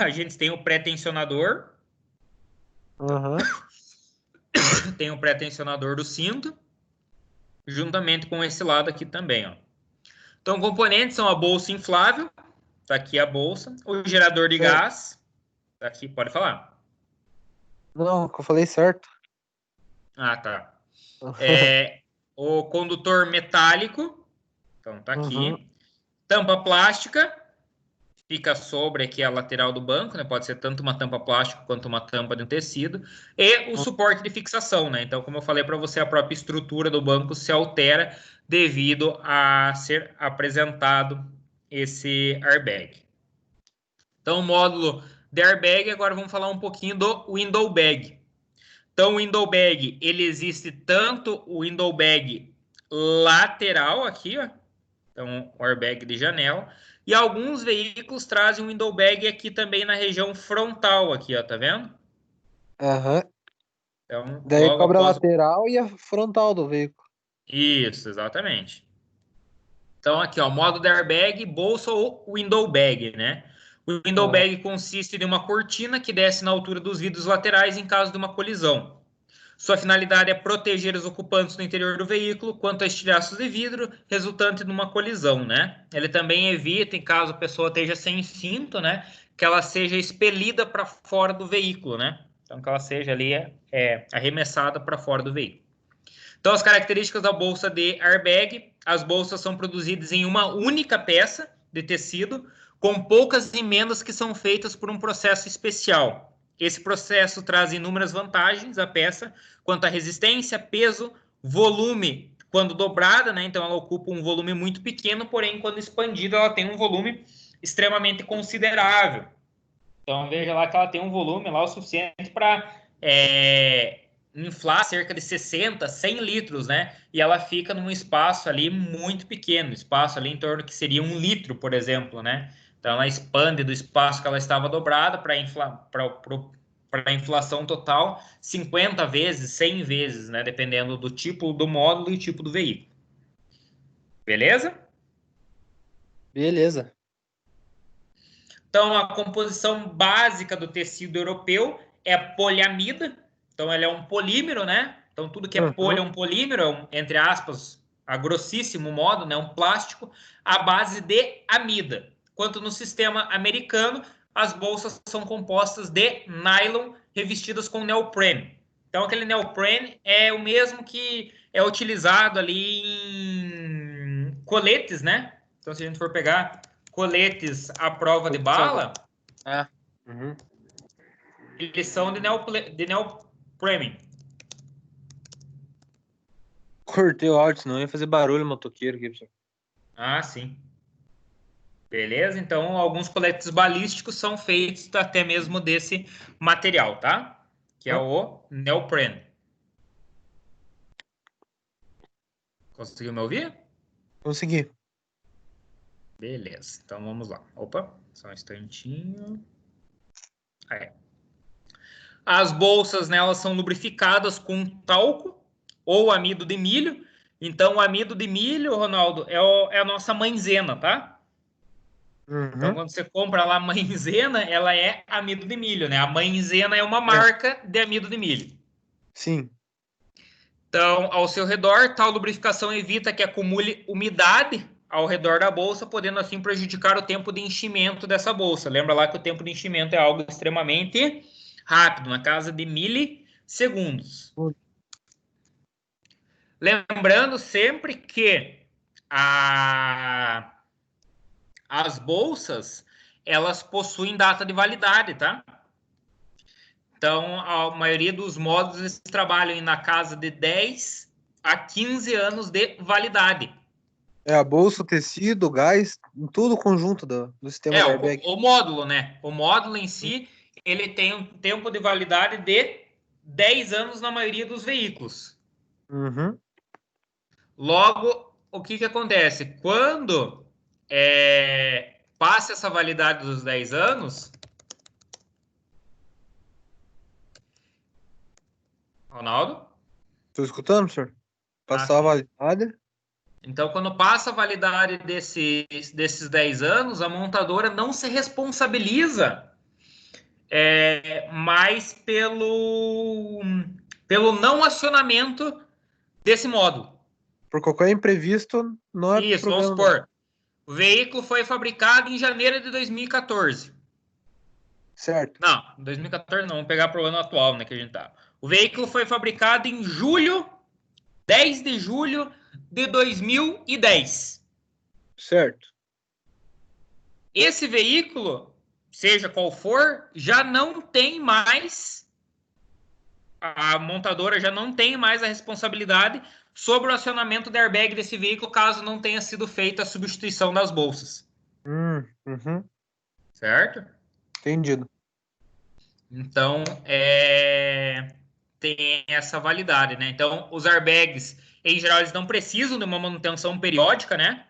a gente tem o pré-tensionador. Tem o pré-tensionador do cinto, juntamente com esse lado aqui também, ó. Então, componentes são a bolsa inflável, tá aqui a bolsa, o gerador de gás, tá aqui, pode falar. Não, eu falei certo. Ah, tá. O condutor metálico, então tá aqui. Tampa plástica, fica sobre aqui a lateral do banco, né? Pode ser tanto uma tampa plástica quanto uma tampa de um tecido. E o suporte de fixação, né? Então, como eu falei para você, a própria estrutura do banco se altera devido a ser apresentado esse airbag. Então, o módulo de airbag, agora vamos falar um pouquinho do window bag. Então, o window bag, ele existe tanto o window bag lateral aqui, ó. Então, o airbag de janela. E alguns veículos trazem um window bag aqui também na região frontal, aqui, ó, tá vendo? Então, Daí logo cobra a após... lateral e a frontal do veículo. Isso, exatamente. Então, aqui, ó, modo de airbag, bolsa ou window bag, né? O window bag consiste de uma cortina que desce na altura dos vidros laterais em caso de uma colisão. Sua finalidade é proteger os ocupantes no interior do veículo quanto a estilhaços de vidro resultante de uma colisão, né? Ele também evita, em caso a pessoa esteja sem cinto, né, que ela seja expelida para fora do veículo, né? Então, que ela seja ali arremessada para fora do veículo. Então, as características da bolsa de airbag: as bolsas são produzidas em uma única peça de tecido, com poucas emendas que são feitas por um processo especial. Esse processo traz inúmeras vantagens à peça, quanto à resistência, peso, volume, quando dobrada, né? Então ela ocupa um volume muito pequeno, porém, quando expandida, ela tem um volume extremamente considerável. Então veja lá que ela tem um volume lá o suficiente para inflar cerca de 60, 100 litros, né? E ela fica num espaço ali muito pequeno, espaço ali em torno que seria 1 litro, por exemplo, né? Então ela expande do espaço que ela estava dobrada para a inflação total 50 vezes, 100 vezes, né? Dependendo do tipo do módulo e tipo do veículo. Beleza? Beleza. Então, a composição básica do tecido europeu é poliamida. Então, ele é um polímero, né? Então, tudo que é poli é um polímero, entre aspas, a grossíssimo modo, né? Um plástico à base de amida. Quanto no sistema americano, as bolsas são compostas de nylon revestidas com neoprene. Então, aquele neoprene é o mesmo que é utilizado ali em coletes, né? Então, se a gente for pegar coletes à prova de bala, eles são de neoprene. Cortei o áudio, senão ia fazer barulho motoqueiro aqui, pessoal. Ah, sim. Beleza? Então, alguns coletes balísticos são feitos até mesmo desse material, tá? Que é o neoprene. Conseguiu me ouvir? Consegui. Beleza, então vamos lá. Opa, só um instantinho. Aí. As bolsas, né, elas são lubrificadas com talco ou amido de milho. Então, o amido de milho, Ronaldo, é a nossa maisena, tá? Então, quando você compra lá a maisena, ela é amido de milho, né? A maisena é uma marca de amido de milho. Sim. Então, ao seu redor, tal lubrificação evita que acumule umidade ao redor da bolsa, podendo assim prejudicar o tempo de enchimento dessa bolsa. Lembra lá que o tempo de enchimento é algo extremamente rápido, na casa de milissegundos. Lembrando sempre que as bolsas, elas possuem data de validade, tá? Então, a maioria dos módulos eles trabalham na casa de 10 a 15 anos de validade. É a bolsa, o tecido, o gás, tudo conjunto do sistema de airbag. O módulo, né? O módulo em si, ele tem um tempo de validade de 10 anos na maioria dos veículos. Uhum. Logo, o que acontece? Quando passa essa validade dos 10 anos... Ronaldo? Estou escutando, senhor? Passar a validade. Então, quando passa a validade desses 10 anos, a montadora não se responsabiliza mais pelo não acionamento desse módulo. Por qualquer imprevisto, não é Isso, vamos supor. O veículo foi fabricado em janeiro de 2014. Certo. Não, 2014 não, vamos pegar para o ano atual, né, que a gente tá. O veículo foi fabricado em 10 de julho de 2010. Certo. Esse veículo, seja qual for, já não tem mais, a montadora já não tem mais a responsabilidade sobre o acionamento da airbag desse veículo, caso não tenha sido feita a substituição das bolsas. Uhum. Certo? Entendido. Então, tem essa validade, né? Então, os airbags, em geral, eles não precisam de uma manutenção periódica, né?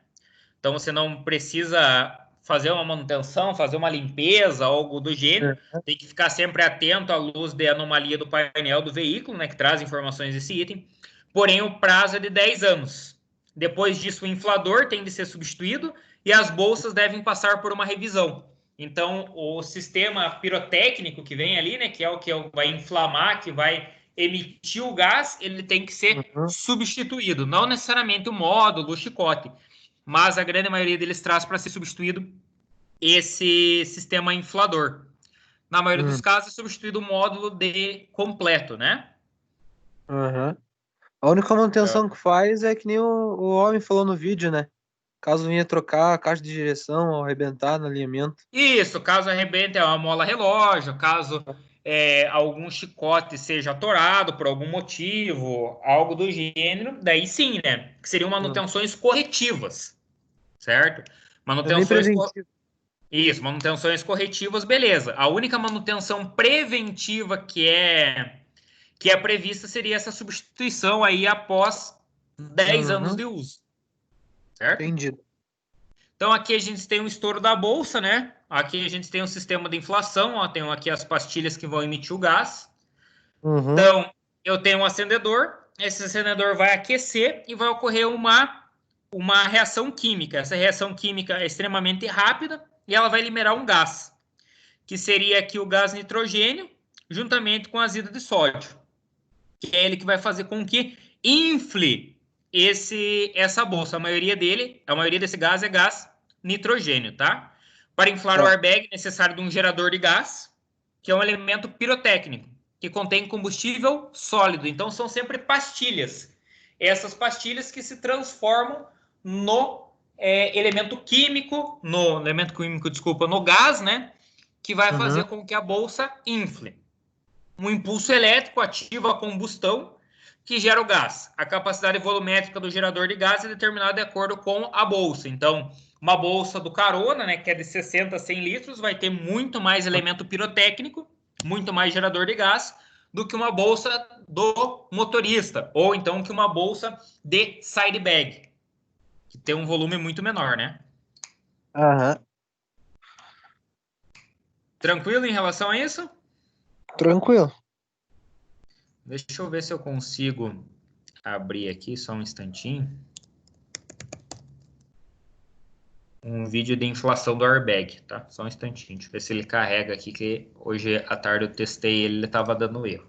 Então, você não precisa fazer uma manutenção, fazer uma limpeza, algo do gênero. Tem que ficar sempre atento à luz de anomalia do painel do veículo, né? Que traz informações desse item. Porém, o prazo é de 10 anos. Depois disso, o inflador tem de ser substituído e as bolsas devem passar por uma revisão. Então, o sistema pirotécnico que vem ali, né, que é o que vai inflamar, que vai emitir o gás, ele tem que ser substituído. Não necessariamente o módulo, o chicote, mas a grande maioria deles traz para ser substituído esse sistema inflador. Na maioria dos casos, é substituído o módulo de completo, né? A única manutenção que faz é que nem o homem falou no vídeo, né? Caso venha trocar a caixa de direção ou arrebentar no alinhamento. Isso, caso arrebente uma mola relógio, caso algum chicote seja atorado por algum motivo, algo do gênero, daí sim, né? Que seriam manutenções corretivas, certo? Manutenções Isso, manutenções corretivas, beleza. A única manutenção preventiva que é prevista seria essa substituição aí após 10 anos de uso. Certo? Entendido. Então, aqui a gente tem um estouro da bolsa, né? Aqui a gente tem um sistema de inflação, ó, tem aqui as pastilhas que vão emitir o gás. Então, eu tenho um acendedor, esse acendedor vai aquecer e vai ocorrer uma reação química. Essa reação química é extremamente rápida e ela vai liberar um gás, que seria aqui o gás nitrogênio, juntamente com azido de sódio, que é ele que vai fazer com que infle essa bolsa. A maioria desse gás é gás nitrogênio, tá? Para inflar o airbag é necessário de um gerador de gás, que é um elemento pirotécnico, que contém combustível sólido. Então, são sempre pastilhas. Essas pastilhas que se transformam no elemento químico, no gás, né? Que vai fazer com que a bolsa infle. Um impulso elétrico ativa a combustão, que gera o gás. A capacidade volumétrica do gerador de gás é determinada de acordo com a bolsa. Então, uma bolsa do carona, né, que é de 60 a 100 litros, vai ter muito mais elemento pirotécnico, muito mais gerador de gás, do que uma bolsa do motorista, ou então que uma bolsa de side bag, tem um volume muito menor, né? Aham. Tranquilo em relação a isso? Tranquilo. Deixa eu ver se eu consigo abrir aqui, só um instantinho. Um vídeo de inflação do airbag, tá? Só um instantinho. Deixa eu ver se ele carrega aqui, que hoje à tarde eu testei ele estava dando erro.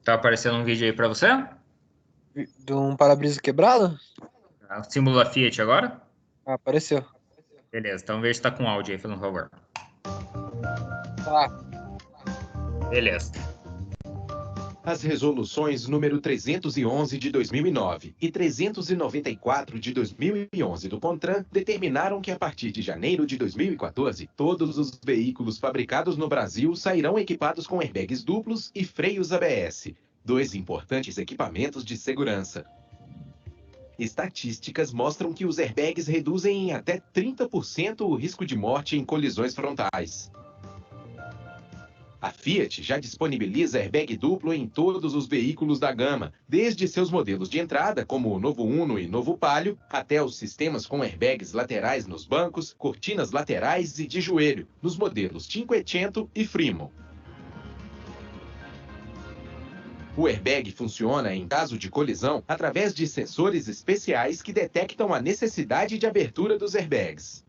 Tá aparecendo um vídeo aí para você? De um para-brisa quebrado? O símbolo da Fiat agora? Ah, apareceu. Beleza, então veja se tá com áudio aí, por favor. Tá. Beleza. As resoluções número 311 de 2009 e 394 de 2011 do CONTRAN determinaram que a partir de janeiro de 2014, todos os veículos fabricados no Brasil sairão equipados com airbags duplos e freios ABS, dois importantes equipamentos de segurança. Estatísticas mostram que os airbags reduzem em até 30% o risco de morte em colisões frontais. A Fiat já disponibiliza airbag duplo em todos os veículos da gama, desde seus modelos de entrada, como o novo Uno e novo Palio, até os sistemas com airbags laterais nos bancos, cortinas laterais e de joelho, nos modelos Cinquecento e Frimo. O airbag funciona em caso de colisão através de sensores especiais que detectam a necessidade de abertura dos airbags.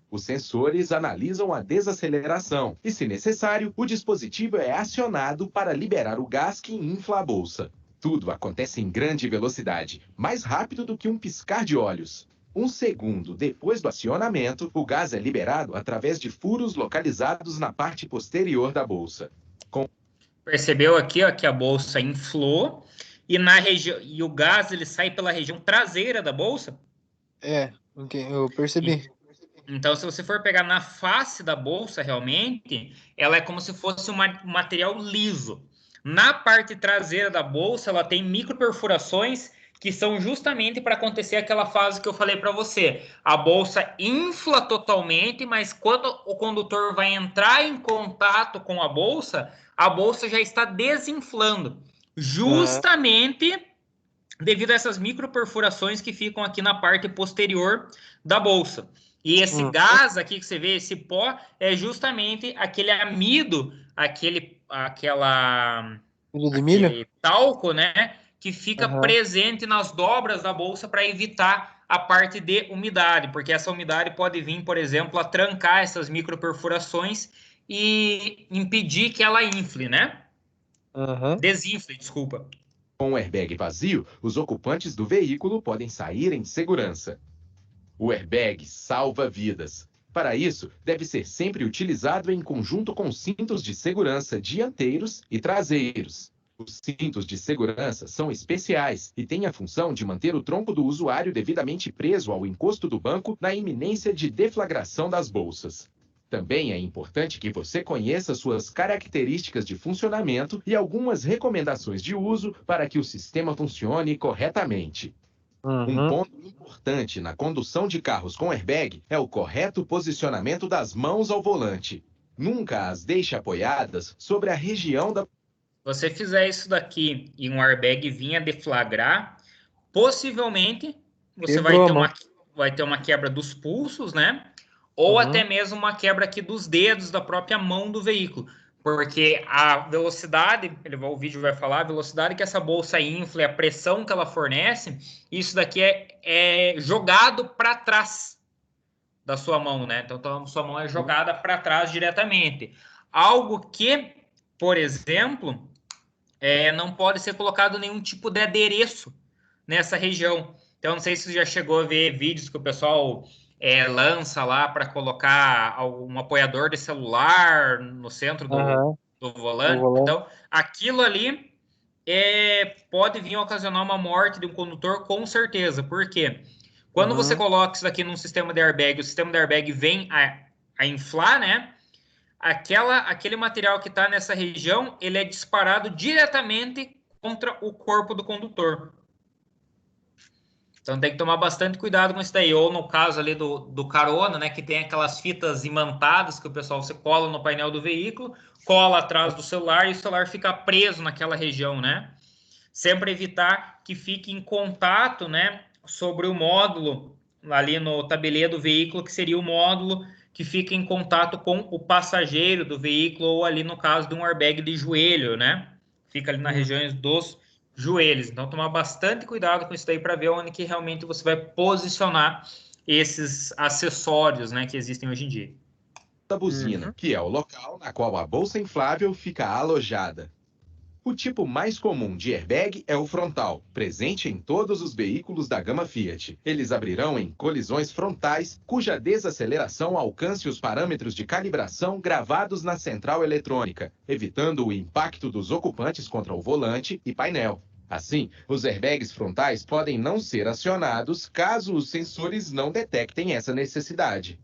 Os sensores analisam a desaceleração e, se necessário, o dispositivo é acionado para liberar o gás que infla a bolsa. Tudo acontece em grande velocidade, mais rápido do que um piscar de olhos. Um segundo depois do acionamento, o gás é liberado através de furos localizados na parte posterior da bolsa. Percebeu aqui, ó, que a bolsa inflou e e o gás ele sai pela região traseira da bolsa? É, eu percebi. Então, se você for pegar na face da bolsa, realmente, ela é como se fosse um material liso. Na parte traseira da bolsa, ela tem microperfurações que são justamente para acontecer aquela fase que eu falei para você. A bolsa infla totalmente, mas quando o condutor vai entrar em contato com a bolsa já está desinflando. Justamente devido a essas microperfurações que ficam aqui na parte posterior da bolsa. E esse gás aqui que você vê, esse pó, é justamente aquele amido, aquele talco, né? Que fica presente nas dobras da bolsa para evitar a parte de umidade, porque essa umidade pode vir, por exemplo, a trancar essas microperfurações e impedir que ela infle, né? Desinfle, desculpa. Com o airbag vazio, os ocupantes do veículo podem sair em segurança. O airbag salva vidas. Para isso, deve ser sempre utilizado em conjunto com cintos de segurança dianteiros e traseiros. Os cintos de segurança são especiais e têm a função de manter o tronco do usuário devidamente preso ao encosto do banco na iminência de deflagração das bolsas. Também é importante que você conheça suas características de funcionamento e algumas recomendações de uso para que o sistema funcione corretamente. Um ponto importante na condução de carros com airbag é o correto posicionamento das mãos ao volante. Nunca as deixe apoiadas sobre a região da... Se você fizer isso daqui e um airbag vir a deflagrar, possivelmente você vai ter uma quebra dos pulsos, né? Ou até mesmo uma quebra aqui dos dedos da própria mão do veículo. Porque a velocidade, o vídeo vai falar, a velocidade que essa bolsa infla, a pressão que ela fornece, isso daqui é jogado para trás da sua mão, né? Então, a sua mão é jogada para trás diretamente. Algo que, por exemplo, não pode ser colocado nenhum tipo de adereço nessa região. Então, não sei se você já chegou a ver vídeos que o pessoal lança lá para colocar um apoiador de celular no centro do volante. Então, aquilo ali pode vir a ocasionar uma morte de um condutor com certeza. Por quê? Quando você coloca isso aqui num sistema de airbag, o sistema de airbag vem a inflar, né? Aquele material que está nessa região, ele é disparado diretamente contra o corpo do condutor. Então tem que tomar bastante cuidado com isso daí. Ou no caso ali do carona, né? Que tem aquelas fitas imantadas que o pessoal você cola no painel do veículo, cola atrás do celular e o celular fica preso naquela região, né? Sempre evitar que fique em contato, né? Sobre o módulo ali no tabelê do veículo, que seria o módulo que fica em contato com o passageiro do veículo, ou ali no caso de um airbag de joelho, né? Fica ali nas regiões dos joelhos. Então, tomar bastante cuidado com isso daí para ver onde que realmente você vai posicionar esses acessórios, né, que existem hoje em dia. Da buzina, que é o local na qual a bolsa inflável fica alojada. O tipo mais comum de airbag é o frontal, presente em todos os veículos da gama Fiat. Eles abrirão em colisões frontais, cuja desaceleração alcance os parâmetros de calibração gravados na central eletrônica, evitando o impacto dos ocupantes contra o volante e painel. Assim, os airbags frontais podem não ser acionados caso os sensores não detectem essa necessidade.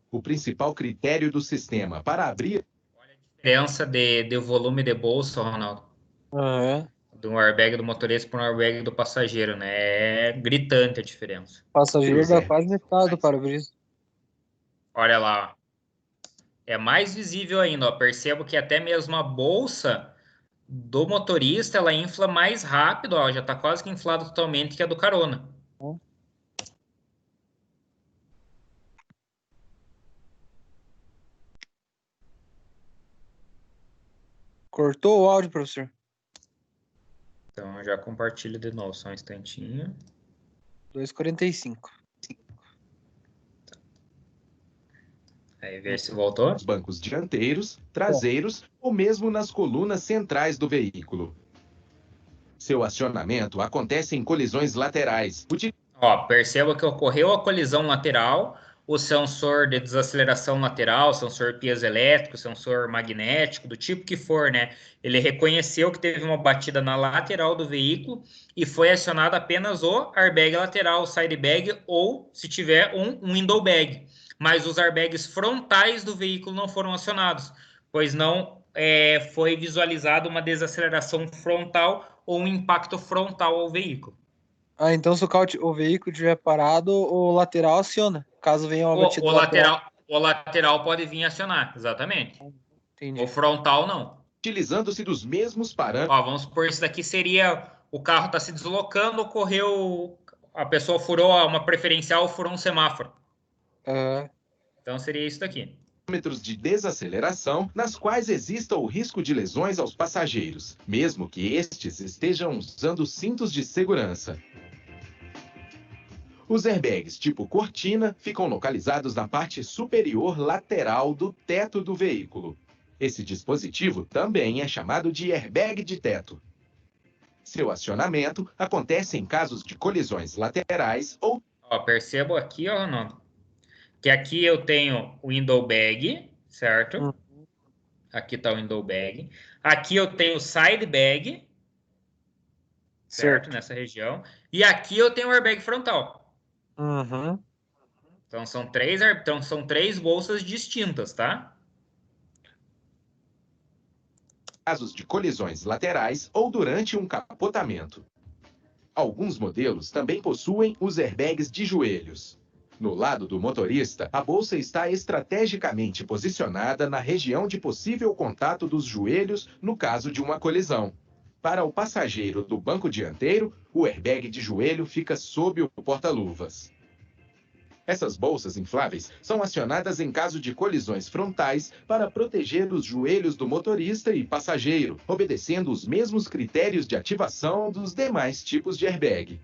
O principal critério do sistema para abrir Diferença de volume de bolsa, Ronaldo. Do airbag do motorista para um airbag do passageiro, né? É gritante a diferença. O passageiro dá quase metade do para-brisa. Olha lá. É mais visível ainda, ó. Percebo que até mesmo a bolsa do motorista, ela infla mais rápido, ó. Já está quase que inflada totalmente, que a do carona. Cortou o áudio, professor? Então, eu já compartilho de novo, só um instantinho. 2:45. Aí, ver se voltou. Nos bancos dianteiros, traseiros ou mesmo nas colunas centrais do veículo. Seu acionamento acontece em colisões laterais. Ó, perceba que ocorreu a colisão lateral, o sensor de desaceleração lateral, sensor piezoelétrico, sensor magnético, do tipo que for, né? Ele reconheceu que teve uma batida na lateral do veículo e foi acionado apenas o airbag lateral, o side bag, ou, se tiver, um window bag. Mas os airbags frontais do veículo não foram acionados, pois não foi visualizada uma desaceleração frontal ou um impacto frontal ao veículo. Então se o veículo estiver parado, o lateral aciona. Caso venha uma batida lateral. O lateral pode vir acionar, exatamente. Entendi. O frontal, não. Utilizando-se dos mesmos parâmetros. Ó, vamos supor, isso daqui seria... O carro está se deslocando, ocorreu... A pessoa furou uma preferencial, furou um semáforo. Então seria isso daqui. Parâmetros de desaceleração, nas quais exista o risco de lesões aos passageiros, mesmo que estes estejam usando cintos de segurança. Os airbags tipo cortina ficam localizados na parte superior lateral do teto do veículo. Esse dispositivo também é chamado de airbag de teto. Seu acionamento acontece em casos de colisões laterais ou... Ó, percebo aqui, ó, Ronaldo, que aqui eu tenho o window bag, certo? Aqui está o window bag. Aqui eu tenho o side bag, certo? Nessa região. E aqui eu tenho o airbag frontal. Então são três bolsas distintas, tá? Casos de colisões laterais ou durante um capotamento. Alguns modelos também possuem os airbags de joelhos. No lado do motorista, a bolsa está estrategicamente posicionada na região de possível contato dos joelhos no caso de uma colisão. Para o passageiro do banco dianteiro, o airbag de joelho fica sob o porta-luvas. Essas bolsas infláveis são acionadas em caso de colisões frontais para proteger os joelhos do motorista e passageiro, obedecendo os mesmos critérios de ativação dos demais tipos de airbag.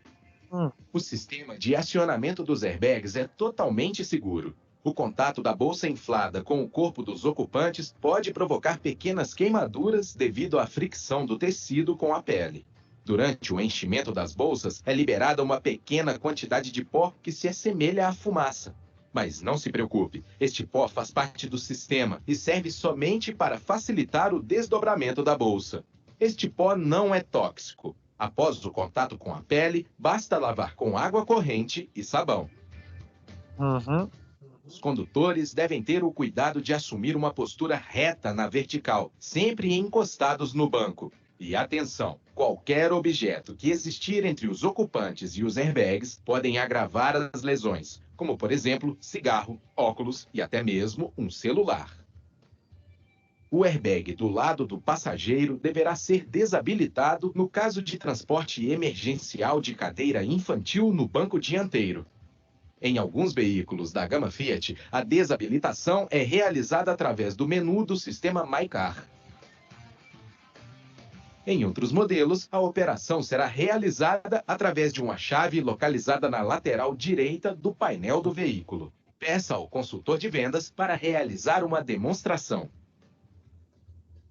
O sistema de acionamento dos airbags é totalmente seguro. O contato da bolsa inflada com o corpo dos ocupantes pode provocar pequenas queimaduras devido à fricção do tecido com a pele. Durante o enchimento das bolsas, é liberada uma pequena quantidade de pó que se assemelha à fumaça. Mas não se preocupe, este pó faz parte do sistema e serve somente para facilitar o desdobramento da bolsa. Este pó não é tóxico. Após o contato com a pele, basta lavar com água corrente e sabão. Os condutores devem ter o cuidado de assumir uma postura reta na vertical, sempre encostados no banco. E atenção, qualquer objeto que existir entre os ocupantes e os airbags podem agravar as lesões, como, por exemplo, cigarro, óculos e até mesmo um celular. O airbag do lado do passageiro deverá ser desabilitado no caso de transporte emergencial de cadeira infantil no banco dianteiro. Em alguns veículos da gama Fiat, a desabilitação é realizada através do menu do sistema MyCar. Em outros modelos, a operação será realizada através de uma chave localizada na lateral direita do painel do veículo. Peça ao consultor de vendas para realizar uma demonstração.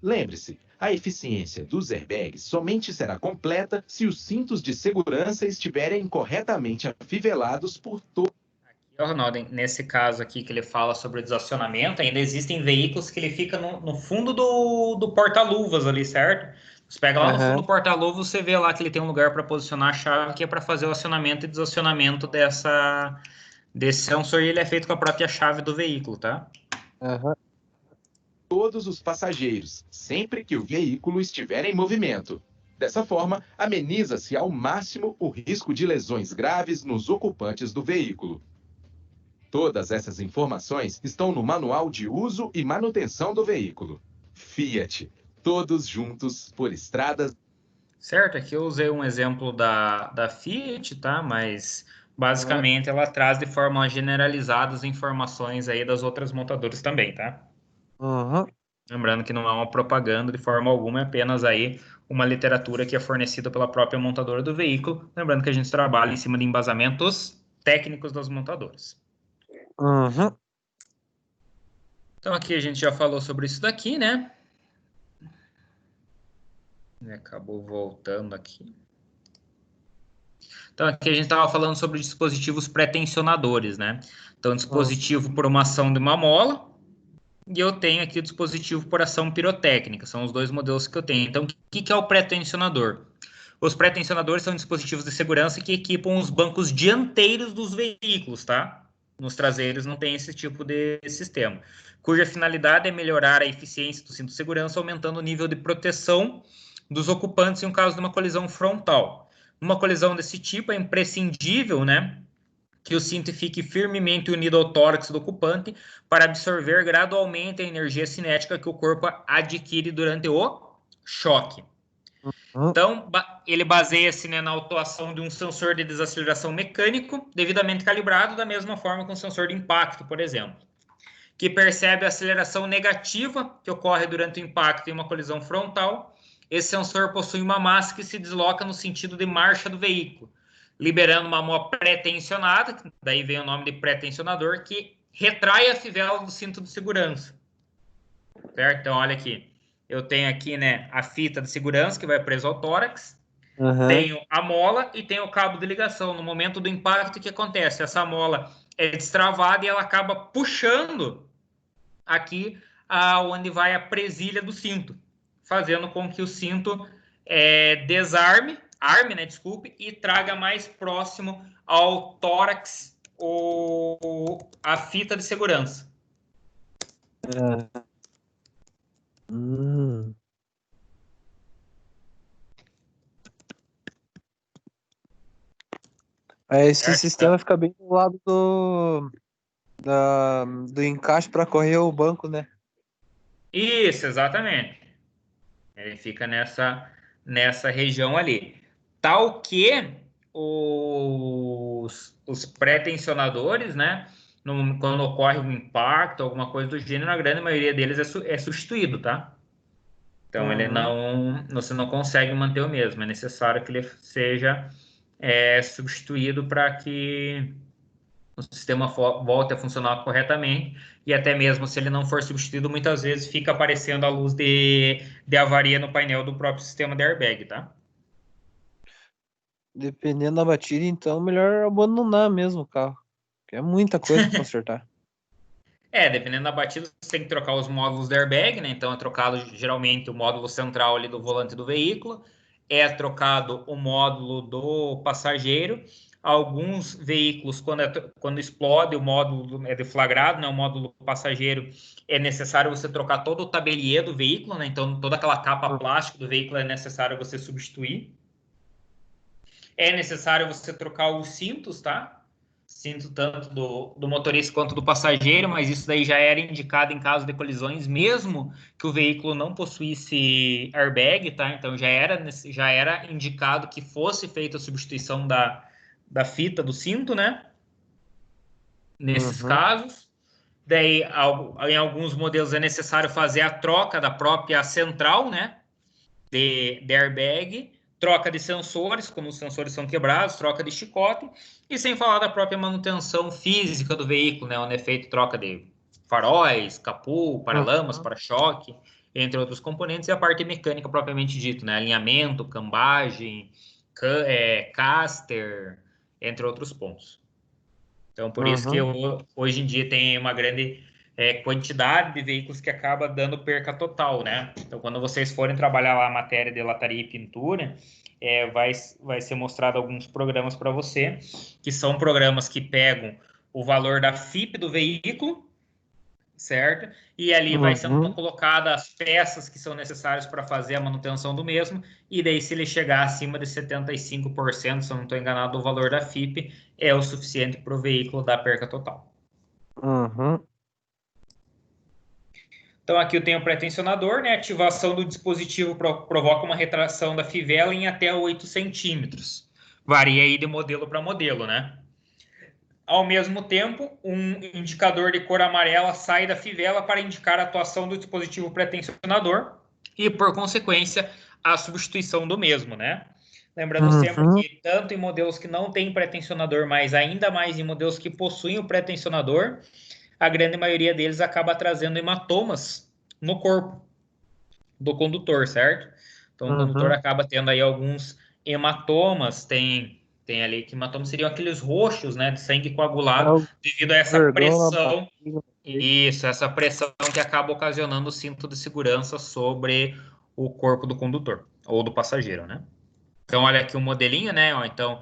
Lembre-se, a eficiência dos airbags somente será completa se os cintos de segurança estiverem corretamente afivelados por todo. Aqui, Ronaldo, nesse caso aqui que ele fala sobre o desacionamento, ainda existem veículos que ele fica no fundo do porta-luvas ali, certo? Você pega lá no fundo do porta-luvas, você vê lá que ele tem um lugar para posicionar a chave, que é para fazer o acionamento e desacionamento desse sensor, e ele é feito com a própria chave do veículo, tá? Todos os passageiros, sempre que o veículo estiver em movimento. Dessa forma, ameniza-se ao máximo o risco de lesões graves nos ocupantes do veículo. Todas essas informações estão no Manual de Uso e Manutenção do Veículo. Fiat, todos juntos por estradas. Certo, aqui eu usei um exemplo da Fiat, tá? Mas basicamente ela traz de forma generalizada as informações aí das outras montadoras também, tá? Lembrando que não é uma propaganda de forma alguma, é apenas aí uma literatura que é fornecida pela própria montadora do veículo. Lembrando que a gente trabalha em cima de embasamentos técnicos das montadoras. Então aqui a gente já falou sobre isso daqui, né? Acabou voltando aqui. Então aqui a gente estava falando sobre dispositivos pré-tensionadores, né? Então dispositivo por uma ação de uma mola, e eu tenho aqui o dispositivo por ação pirotécnica. São os dois modelos que eu tenho. Então, o que é o pré-tensionador? Os pré-tensionadores são dispositivos de segurança que equipam os bancos dianteiros dos veículos, tá? Nos traseiros não tem esse tipo de sistema. Cuja finalidade é melhorar a eficiência do cinto de segurança, aumentando o nível de proteção dos ocupantes em um caso de uma colisão frontal. Numa colisão desse tipo, é imprescindível, né, que o cinto fique firmemente unido ao tórax do ocupante para absorver gradualmente a energia cinética que o corpo adquire durante o choque. Então, ele baseia-se, né, na atuação de um sensor de desaceleração mecânico devidamente calibrado, da mesma forma que um sensor de impacto, por exemplo, que percebe a aceleração negativa que ocorre durante o impacto em uma colisão frontal. Esse sensor possui uma massa que se desloca no sentido de marcha do veículo, liberando uma mola pré-tensionada, daí vem o nome de pré-tensionador, que retrai a fivela do cinto de segurança. Certo? Então, olha aqui. Eu tenho aqui, né, a fita de segurança que vai preso ao tórax, tenho a mola e tenho o cabo de ligação. No momento do impacto, o que acontece? Essa mola é destravada e ela acaba puxando aqui onde vai a presilha do cinto, fazendo com que o cinto e traga mais próximo ao tórax a fita de segurança. Esse sistema fica bem do lado do encaixe para correr o banco, né? Isso, exatamente. Ele fica nessa região ali. Tal que os pré-tensionadores, né? Quando ocorre um impacto, alguma coisa do gênero, a grande maioria deles é substituído, tá? Então, você não consegue manter o mesmo. É necessário que ele seja substituído para que o sistema volte a funcionar corretamente. E até mesmo se ele não for substituído, muitas vezes fica aparecendo a luz de avaria no painel do próprio sistema de airbag, tá? Dependendo da batida, então, melhor abandonar mesmo o carro. que é muita coisa para consertar. Dependendo da batida, você tem que trocar os módulos do airbag, né? Então é trocado geralmente o módulo central ali do volante do veículo, é trocado o módulo do passageiro. Alguns veículos, quando explode o módulo é deflagrado, né? O módulo passageiro, é necessário você trocar todo o tabeliê do veículo, né? Então toda aquela capa plástica do veículo é necessário você substituir. É necessário você trocar os cintos, tá? Cinto tanto do motorista quanto do passageiro, mas isso daí já era indicado em caso de colisões, mesmo que o veículo não possuísse airbag, tá? Então já era indicado que fosse feita a substituição da fita do cinto, né? Nesses casos. Daí, em alguns modelos é necessário fazer a troca da própria central, né? De airbag, troca de sensores, como os sensores são quebrados, troca de chicote, e sem falar da própria manutenção física do veículo, né, onde é feito troca de faróis, capô, paralamas, para-choque, entre outros componentes, e a parte mecânica propriamente dito, né, alinhamento, cambagem, caster, entre outros pontos. Então, por isso que hoje em dia tem uma grande quantidade de veículos que acaba dando perca total, né? Então, quando vocês forem trabalhar lá a matéria de lataria e pintura, vai ser mostrado alguns programas para você, que são programas que pegam o valor da FIP do veículo, certo? E ali vai sendo colocada as peças que são necessárias para fazer a manutenção do mesmo, e daí se ele chegar acima de 75%, se eu não estou enganado, o valor da FIP é o suficiente para o veículo dar perca total. Então, aqui eu tenho o pré-tensionador, né? Ativação do dispositivo provoca uma retração da fivela em até 8 centímetros. Varia aí de modelo para modelo, né? Ao mesmo tempo, um indicador de cor amarela sai da fivela para indicar a atuação do dispositivo pré-tensionador e, por consequência, a substituição do mesmo, né? Lembrando sempre que tanto em modelos que não têm pré-tensionador, mas ainda mais em modelos que possuem o pré-tensionador, a grande maioria deles acaba trazendo hematomas no corpo do condutor, certo? Então, o condutor acaba tendo aí alguns hematomas, tem ali que hematomas seriam aqueles roxos, né, de sangue coagulado, devido a essa pressão, essa pressão que acaba ocasionando o cinto de segurança sobre o corpo do condutor, ou do passageiro, né? Então, olha aqui o modelinho, né? Então,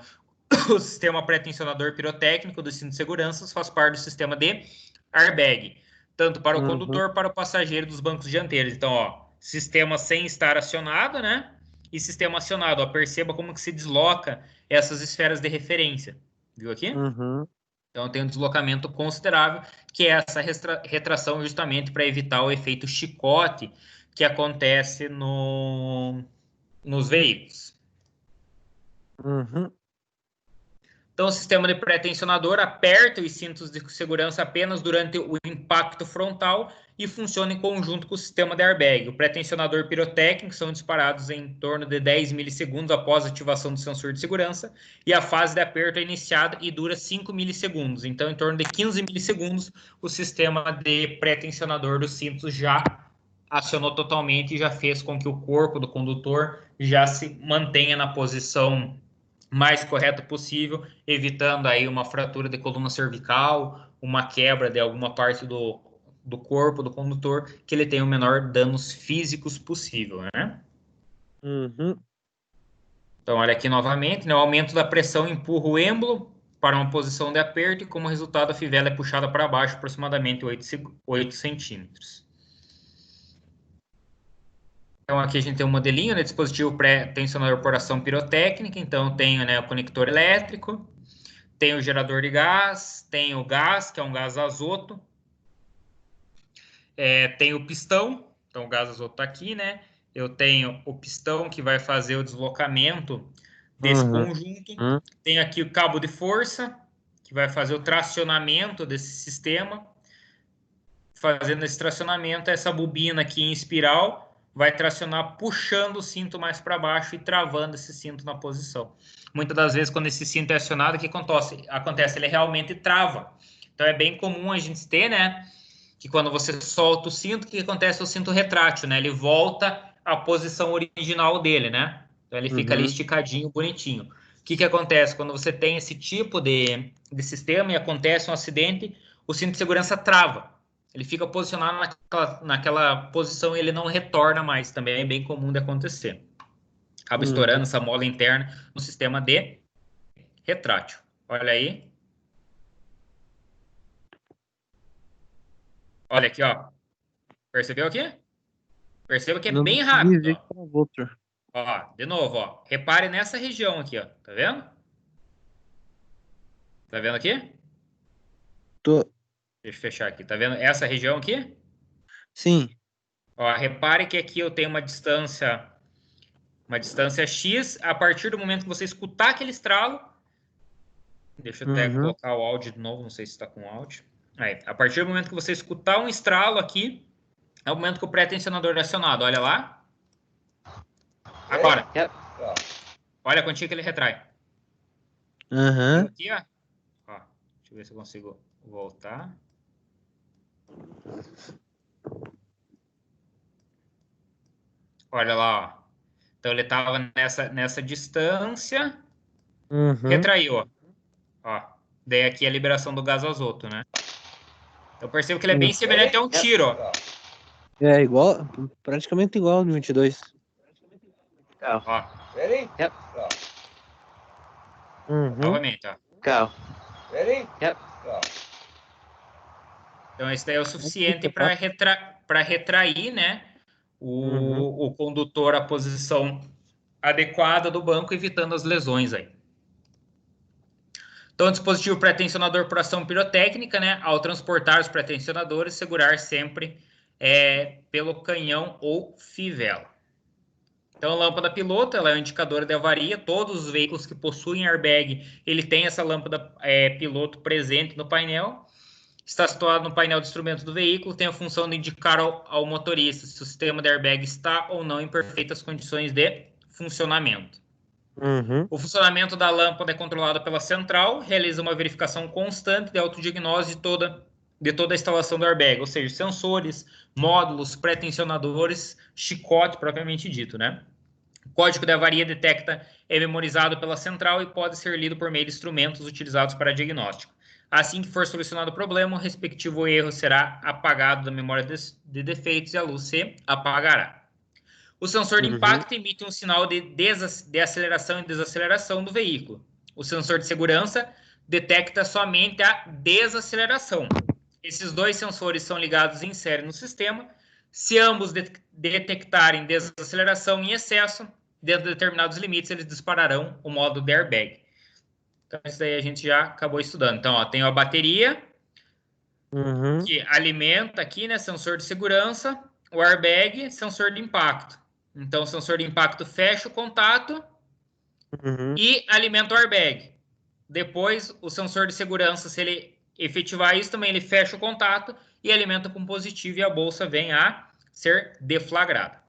o sistema pré-tensionador pirotécnico do cinto de segurança faz parte do sistema de airbag, tanto para o condutor quanto para o passageiro dos bancos dianteiros. Então, ó, sistema sem estar acionado, né? E sistema acionado, ó, perceba como que se desloca essas esferas de referência. Viu aqui? Então, tem um deslocamento considerável, que é essa retração justamente para evitar o efeito chicote que acontece nos veículos. Então, o sistema de pré-tensionador aperta os cintos de segurança apenas durante o impacto frontal e funciona em conjunto com o sistema de airbag. O pré-tensionador pirotécnico são disparados em torno de 10 milissegundos após a ativação do sensor de segurança e a fase de aperto é iniciada e dura 5 milissegundos. Então, em torno de 15 milissegundos, o sistema de pré-tensionador dos cintos já acionou totalmente e já fez com que o corpo do condutor já se mantenha na posição mais correta possível, evitando aí uma fratura de coluna cervical, uma quebra de alguma parte do corpo do condutor, que ele tenha o menor danos físicos possível, né? Então, olha aqui novamente, né? O aumento da pressão empurra o êmbolo para uma posição de aperto e, como resultado, a fivela é puxada para baixo aproximadamente 8 centímetros. Então, aqui a gente tem um modelinho, né, dispositivo pré-tensionador por ação pirotécnica. Então, tem, né, o conector elétrico, tem o gerador de gás, tem o gás, que é um gás azoto, tem o pistão, então o gás azoto está aqui, né? Eu tenho o pistão que vai fazer o deslocamento desse conjunto. Tem aqui o cabo de força, que vai fazer o tracionamento desse sistema. Fazendo esse tracionamento, essa bobina aqui em espiral vai tracionar puxando o cinto mais para baixo e travando esse cinto na posição. Muitas das vezes, quando esse cinto é acionado, o que acontece? Ele realmente trava. Então, é bem comum a gente ter, né? Que quando você solta o cinto, o que acontece? O cinto retrátil, né? Ele volta à posição original dele, né? Então, ele fica ali esticadinho, bonitinho. O que acontece? Quando você tem esse tipo de sistema e acontece um acidente, o cinto de segurança trava. Ele fica posicionado naquela posição e ele não retorna mais. Também é bem comum de acontecer. Acaba estourando essa mola interna no sistema de retrátil. Olha aí. Olha aqui, ó. Percebeu aqui? Perceba que é Não bem consegui rápido, ver ó. que travou, Tur. Ó, de novo, ó. Repare nessa região aqui, ó. Tá vendo? Tá vendo aqui? Tô. Deixa eu fechar aqui. Tá vendo essa região aqui? Sim. Ó, repare que aqui eu tenho uma distância X. A partir do momento que você escutar aquele estralo, deixa eu até colocar o áudio de novo, não sei se está com áudio. Aí, a partir do momento que você escutar um estralo aqui, é o momento que o pré-tensionador é acionado. Olha lá. Agora. Olha quantinho que ele retrai. Aqui, ó. Ó. Deixa eu ver se eu consigo voltar. Olha lá, ó. Então ele estava nessa distância, retraiu, ó. Ó. Daí aqui é a liberação do gás azoto, né? Eu percebo que ele é bem semelhante a um tiro, ó. É igual, praticamente igual ao 22. Ó. Ready? Yep. Novamente, ó. Go. Ready? Yep. Então esse daí é o suficiente para retrair, né? O condutor à posição adequada do banco, evitando as lesões aí. Então, o dispositivo pré-tensionador por ação pirotécnica, né? Ao transportar os pré-tensionadores, segurar sempre pelo canhão ou fivela. Então, a lâmpada piloto, ela é um indicador de avaria. Todos os veículos que possuem airbag, ele tem essa lâmpada piloto presente no painel. Está situado no painel de instrumentos do veículo, tem a função de indicar ao motorista se o sistema de airbag está ou não em perfeitas condições de funcionamento. O funcionamento da lâmpada é controlado pela central, realiza uma verificação constante de autodiagnose de toda a instalação do airbag, ou seja, sensores, módulos, pré-tensionadores, chicote propriamente dito, né? O código de avaria detecta é memorizado pela central e pode ser lido por meio de instrumentos utilizados para diagnóstico. Assim que for solucionado o problema, o respectivo erro será apagado da memória de defeitos e a luz se apagará. O sensor de impacto emite um sinal de aceleração e desaceleração do veículo. O sensor de segurança detecta somente a desaceleração. Esses dois sensores são ligados em série no sistema. Se ambos detectarem desaceleração em excesso, dentro de determinados limites, eles dispararão o modo de airbag. Então, isso daí a gente já acabou estudando. Então, ó, tem a bateria, que alimenta aqui, né, sensor de segurança, o airbag, sensor de impacto. Então, o sensor de impacto fecha o contato e alimenta o airbag. Depois, o sensor de segurança, se ele efetivar isso, também ele fecha o contato e alimenta com positivo e a bolsa vem a ser deflagrada.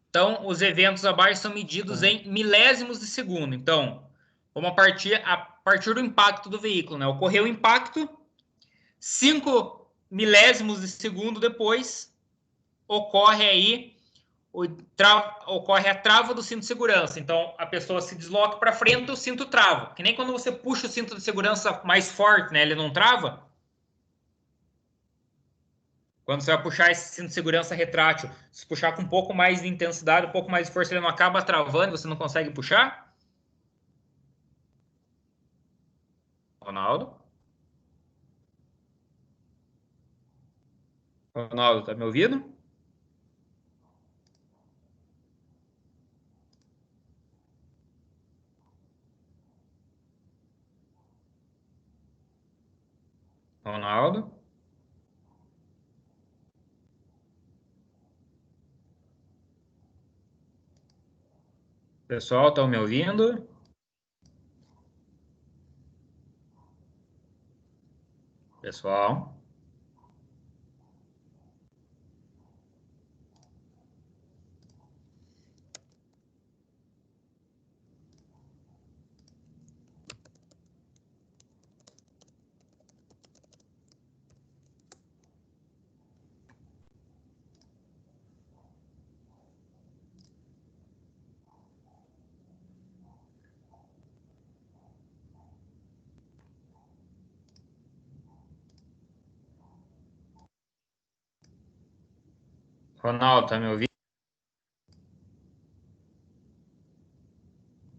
Então, os eventos abaixo são medidos em milésimos de segundo. Então, vamos a partir do impacto do veículo, né? Ocorreu o impacto, 5 milésimos de segundo depois, ocorre a trava do cinto de segurança. Então, a pessoa se desloca para frente, o cinto trava. Que nem quando você puxa o cinto de segurança mais forte, né? Ele não trava. Quando você vai puxar esse cinto de segurança retrátil, se puxar com um pouco mais de intensidade, um pouco mais de força, ele não acaba travando, você não consegue puxar? Ronaldo? Ronaldo, tá me ouvindo? Ronaldo? Pessoal, estão me ouvindo? Pessoal? Ronaldo, tá me ouvindo?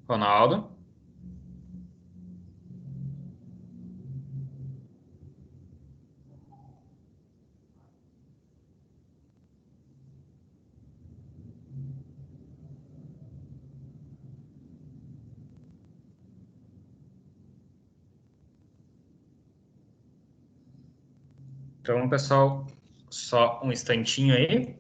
Ronaldo? Então, pessoal, só um instantinho aí.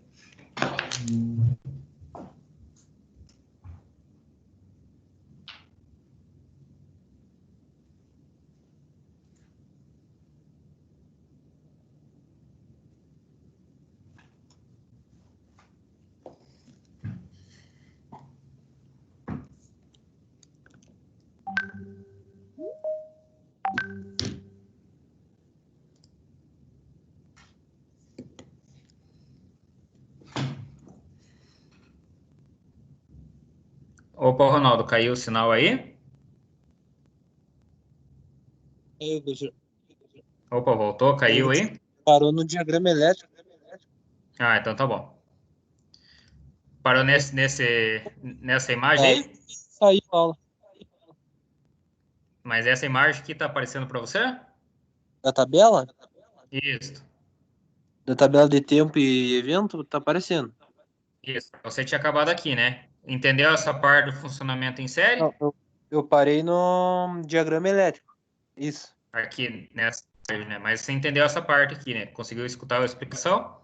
Opa, Ronaldo, caiu o sinal aí? Opa, voltou, caiu aí? Parou no diagrama elétrico. Ah, então tá bom. Parou nessa imagem aí? Saiu a aula. Mas essa imagem aqui tá aparecendo para você? Da tabela? Isso, Da tabela de tempo e evento, tá aparecendo. isso. Você tinha acabado aqui, né? Entendeu essa parte do funcionamento em série? Não, eu parei no diagrama elétrico. Isso. Aqui nessa parte, né? Mas você entendeu essa parte aqui, né? Conseguiu escutar a explicação?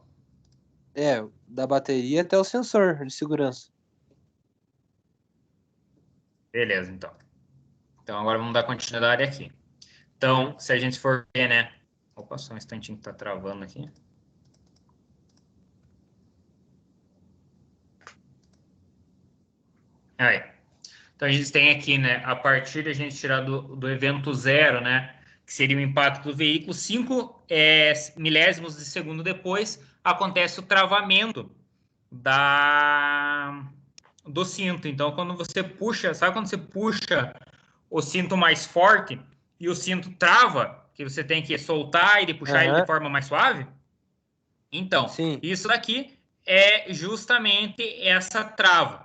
É, da bateria até o sensor de segurança. Beleza, então. Então agora vamos dar continuidade aqui. Então, se a gente for ver, né? Opa, só um instantinho que tá travando aqui. Aí. Então a gente tem aqui, né? A partir de a gente tirar do evento zero, né? Que seria o impacto do veículo, 5 milésimos de segundo depois acontece o travamento do cinto. Então, quando você puxa, sabe quando você puxa o cinto mais forte e o cinto trava, que você tem que soltar e puxar ele de forma mais suave? Então, Sim. isso daqui é justamente essa trava.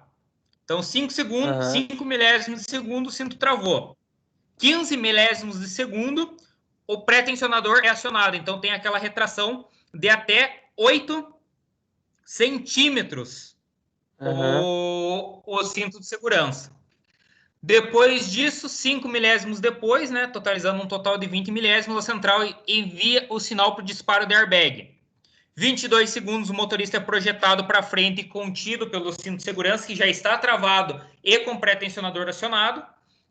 Então, 5 segundos, 5 milésimos de segundo, o cinto travou. 15 milésimos de segundo, o pré-tensionador é acionado. Então, tem aquela retração de até 8 centímetros o cinto de segurança. Depois disso, 5 milésimos depois, né, totalizando um total de 20 milésimos, a central envia o sinal para o disparo de airbag. 22 segundos, o motorista é projetado para frente e contido pelo cinto de segurança, que já está travado e com pré-tensionador acionado.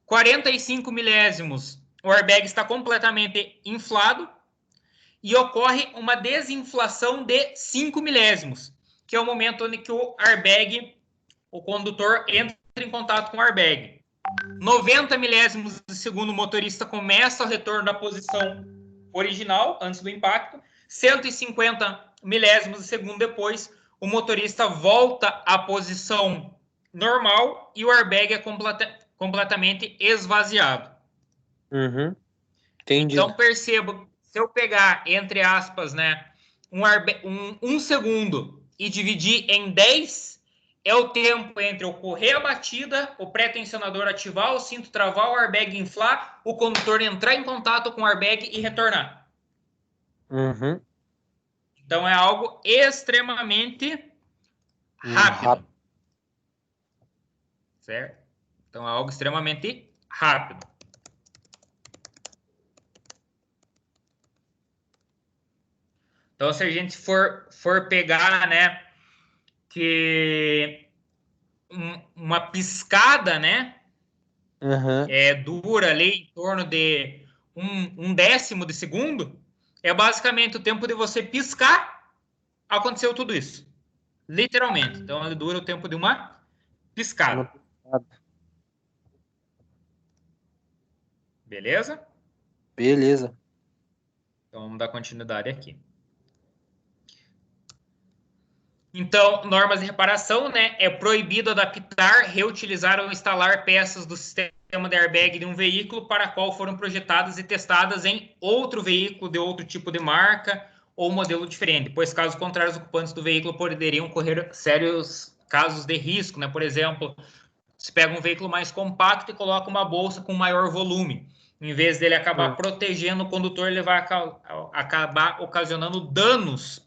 45 milésimos, o airbag está completamente inflado e ocorre uma desinflação de 5 milésimos, que é o momento em que o airbag, o condutor, entra em contato com o airbag. 90 milésimos de segundo, o motorista começa o retorno da posição original, antes do impacto. 150 milésimos de segundo depois, o motorista volta à posição normal e o airbag é completamente esvaziado. Entendido. Então, perceba, se eu pegar, entre aspas, né, um segundo e dividir em 10, é o tempo entre ocorrer a batida, o pré-tensionador ativar, o cinto travar, o airbag inflar, o condutor entrar em contato com o airbag e retornar. Então, é algo extremamente rápido. Certo? Então, é algo extremamente rápido. Então, se a gente for pegar, né, que uma piscada, né, dura ali em torno de um décimo de segundo, é basicamente o tempo de você piscar, aconteceu tudo isso. Literalmente. Então, ele dura o tempo de uma piscada. Beleza? Beleza. Então, vamos dar continuidade aqui. Então, normas de reparação, né? É proibido adaptar, reutilizar ou instalar peças do sistema de airbag de um veículo para qual foram projetadas e testadas em outro veículo de outro tipo de marca ou modelo diferente, pois caso contrário, os ocupantes do veículo poderiam correr sérios casos de risco, né? Por exemplo, se pega um veículo mais compacto e coloca uma bolsa com maior volume, em vez dele acabar protegendo o condutor, ele vai acabar ocasionando danos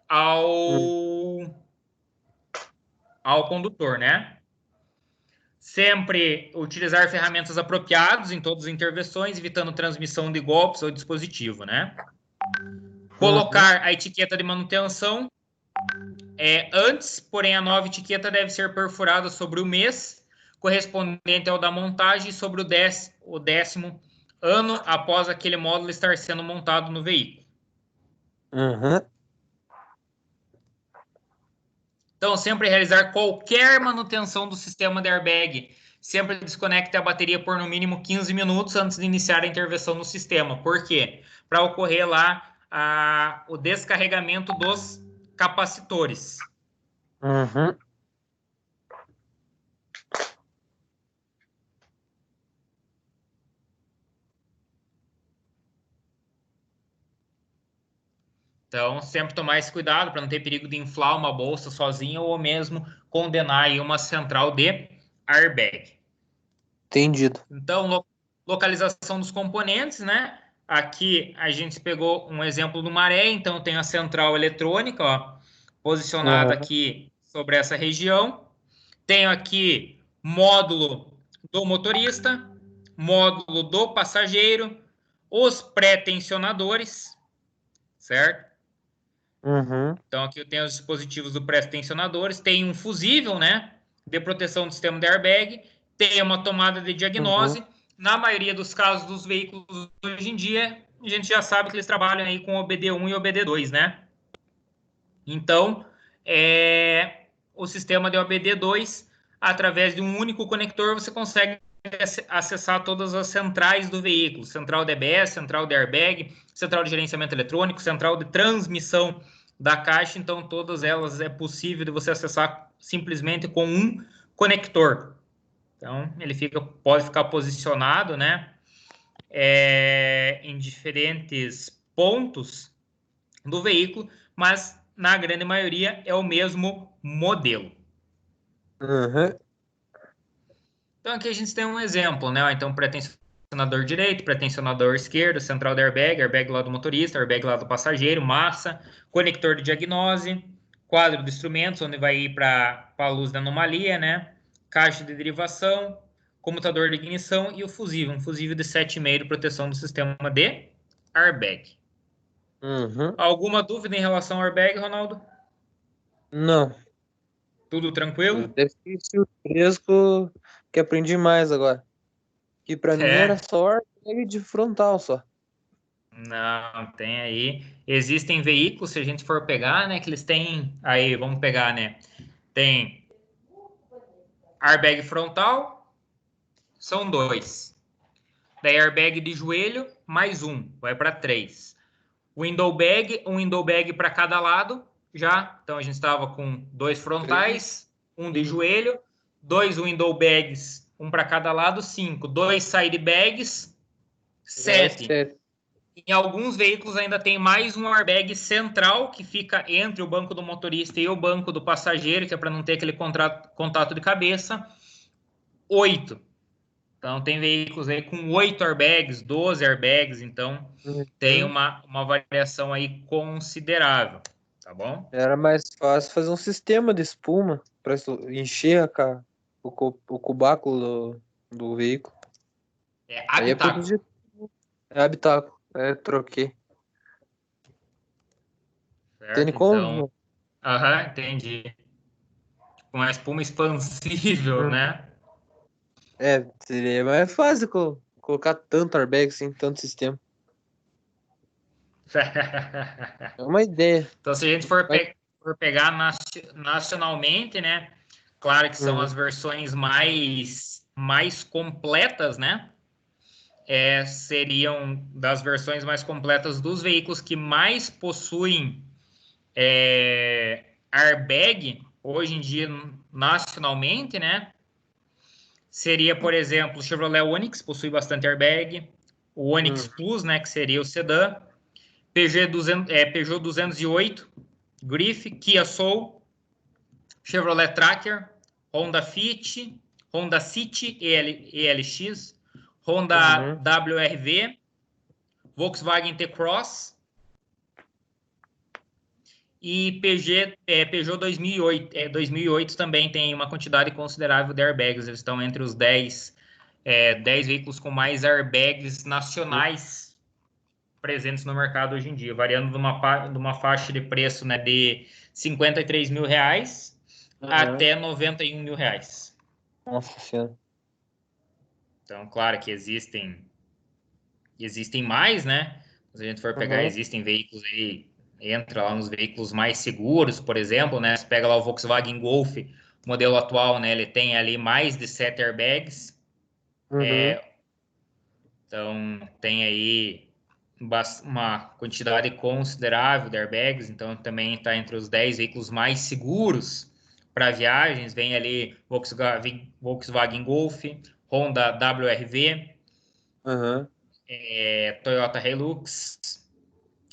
ao condutor, né? Sempre utilizar ferramentas apropriadas em todas as intervenções, evitando transmissão de golpes ou dispositivo, né? Colocar a etiqueta de manutenção antes, porém a nova etiqueta deve ser perfurada sobre o mês correspondente ao da montagem e sobre o 10º ano após aquele módulo estar sendo montado no veículo. Então, sempre realizar qualquer manutenção do sistema de airbag. Sempre desconecte a bateria por no mínimo 15 minutos antes de iniciar a intervenção no sistema. Por quê? Para ocorrer lá o descarregamento dos capacitores. Então, sempre tomar esse cuidado para não ter perigo de inflar uma bolsa sozinha ou mesmo condenar aí uma central de airbag. Entendido. Então, localização dos componentes, né? Aqui a gente pegou um exemplo do maré, então tem a central eletrônica, ó, posicionada aqui sobre essa região. Tenho aqui módulo do motorista, módulo do passageiro, os pré-tensionadores, certo? Então, aqui eu tenho os dispositivos do pré-tensionadores, tem um fusível, né, de proteção do sistema de airbag, tem uma tomada de diagnose. Na maioria dos casos dos veículos hoje em dia, a gente já sabe que eles trabalham aí com o OBD1 e o OBD2, né? Então, o sistema de OBD2, através de um único conector, você consegue acessar todas as centrais do veículo, central de ABS, central de airbag, central de gerenciamento eletrônico, central de transmissão da caixa. Então, todas elas é possível de você acessar simplesmente com um conector. Então, ele pode ficar posicionado, né, em diferentes pontos do veículo, mas na grande maioria é o mesmo modelo. Então, aqui a gente tem um exemplo, né? Então, pré-tensionador direito, pré-tensionador esquerdo, central de airbag, airbag lá do motorista, airbag lá do passageiro, massa, conector de diagnose, quadro de instrumentos, onde vai ir para a luz da anomalia, né? Caixa de derivação, comutador de ignição e o fusível, um fusível de 7,5 de proteção do sistema de airbag. Alguma dúvida em relação ao airbag, Ronaldo? Não. Tudo tranquilo? Deve ser surpreso que aprendi mais agora. Que pra mim era só airbag de frontal só. Não, tem aí. Existem veículos, se a gente for pegar, né? Que eles têm. Aí, vamos pegar, né? Tem airbag frontal, são 2. Daí airbag de joelho, mais 1, vai para 3. Window bag para cada lado, já. Então a gente estava com 2 frontais, 1 de joelho, 2 window bags, 1 para cada lado, 5. 2 side bags, 7. Em alguns veículos ainda tem mais um airbag central que fica entre o banco do motorista e o banco do passageiro, que é para não ter aquele contato de cabeça. 8. Então, tem veículos aí com 8 airbags, 12 airbags, então tem uma variação aí considerável, tá bom? Era mais fácil fazer um sistema de espuma para encher o cubáculo do veículo. É habitáculo. É habitáculo, troquei. Certo, Tem como? Então, entendi. Com a espuma expansível, né? Seria mais fácil colocar tanto airbag assim, tanto sistema. É uma ideia. Então, se a gente for pegar nacionalmente, né? Claro que são as versões mais completas, né? Seriam das versões mais completas dos veículos que mais possuem airbag, hoje em dia, nacionalmente, né? Seria, por exemplo, o Chevrolet Onix, possui bastante airbag. O Onix Plus, né? Que seria o sedã. Peugeot 208, Grife, Kia Soul, Chevrolet Tracker, Honda Fit, Honda City ELX, Honda WRV, Volkswagen T-Cross e Peugeot 2008 também tem uma quantidade considerável de airbags. Eles estão entre os 10 veículos com mais airbags nacionais presentes no mercado hoje em dia, variando de uma faixa de preço, né, de R$53 mil até R$91 mil. Nossa Senhora. Então, claro que existem mais, né? Se a gente for pegar, existem veículos aí, entra lá nos veículos mais seguros, por exemplo, né? Você pega lá o Volkswagen Golf, modelo atual, né? Ele tem ali mais de 7 airbags. Então, tem aí uma quantidade considerável de airbags, então também está entre os 10 veículos mais seguros para viagens. Vem ali Volkswagen Golf, Honda WRV, Toyota Hilux,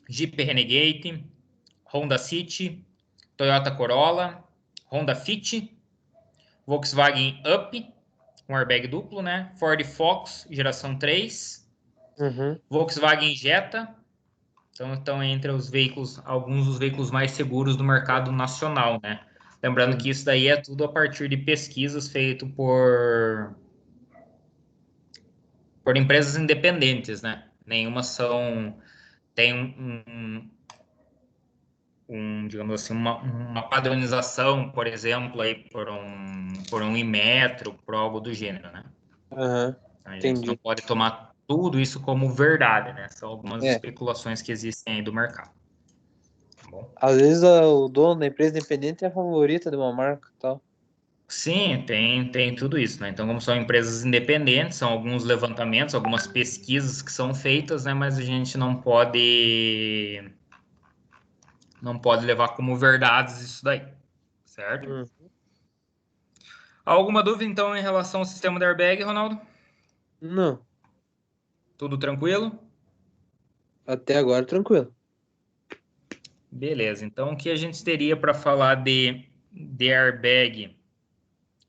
Jeep Renegade, Honda City, Toyota Corolla, Honda Fit, Volkswagen Up, um airbag duplo, né? Ford Focus, geração 3, Volkswagen Jetta. Então, estão entre alguns dos veículos mais seguros do mercado nacional, né? Lembrando que isso daí é tudo a partir de pesquisas feitas por empresas independentes, né? Nenhuma tem digamos assim, uma padronização, por exemplo, aí por um Inmetro, por algo do gênero, né? Então, a gente não pode tomar tudo isso como verdade, né? São algumas especulações que existem aí do mercado. Tá bom? Às vezes o dono da empresa independente é a favorita de uma marca e tal. Sim, tem tudo isso, né? Então, como são empresas independentes, são alguns levantamentos, algumas pesquisas que são feitas, né? Mas a gente não pode levar como verdades isso daí, certo? Alguma dúvida, então, em relação ao sistema de airbag, Ronaldo? Não. Tudo tranquilo? Até agora, tranquilo. Beleza. Então, o que a gente teria para falar de airbag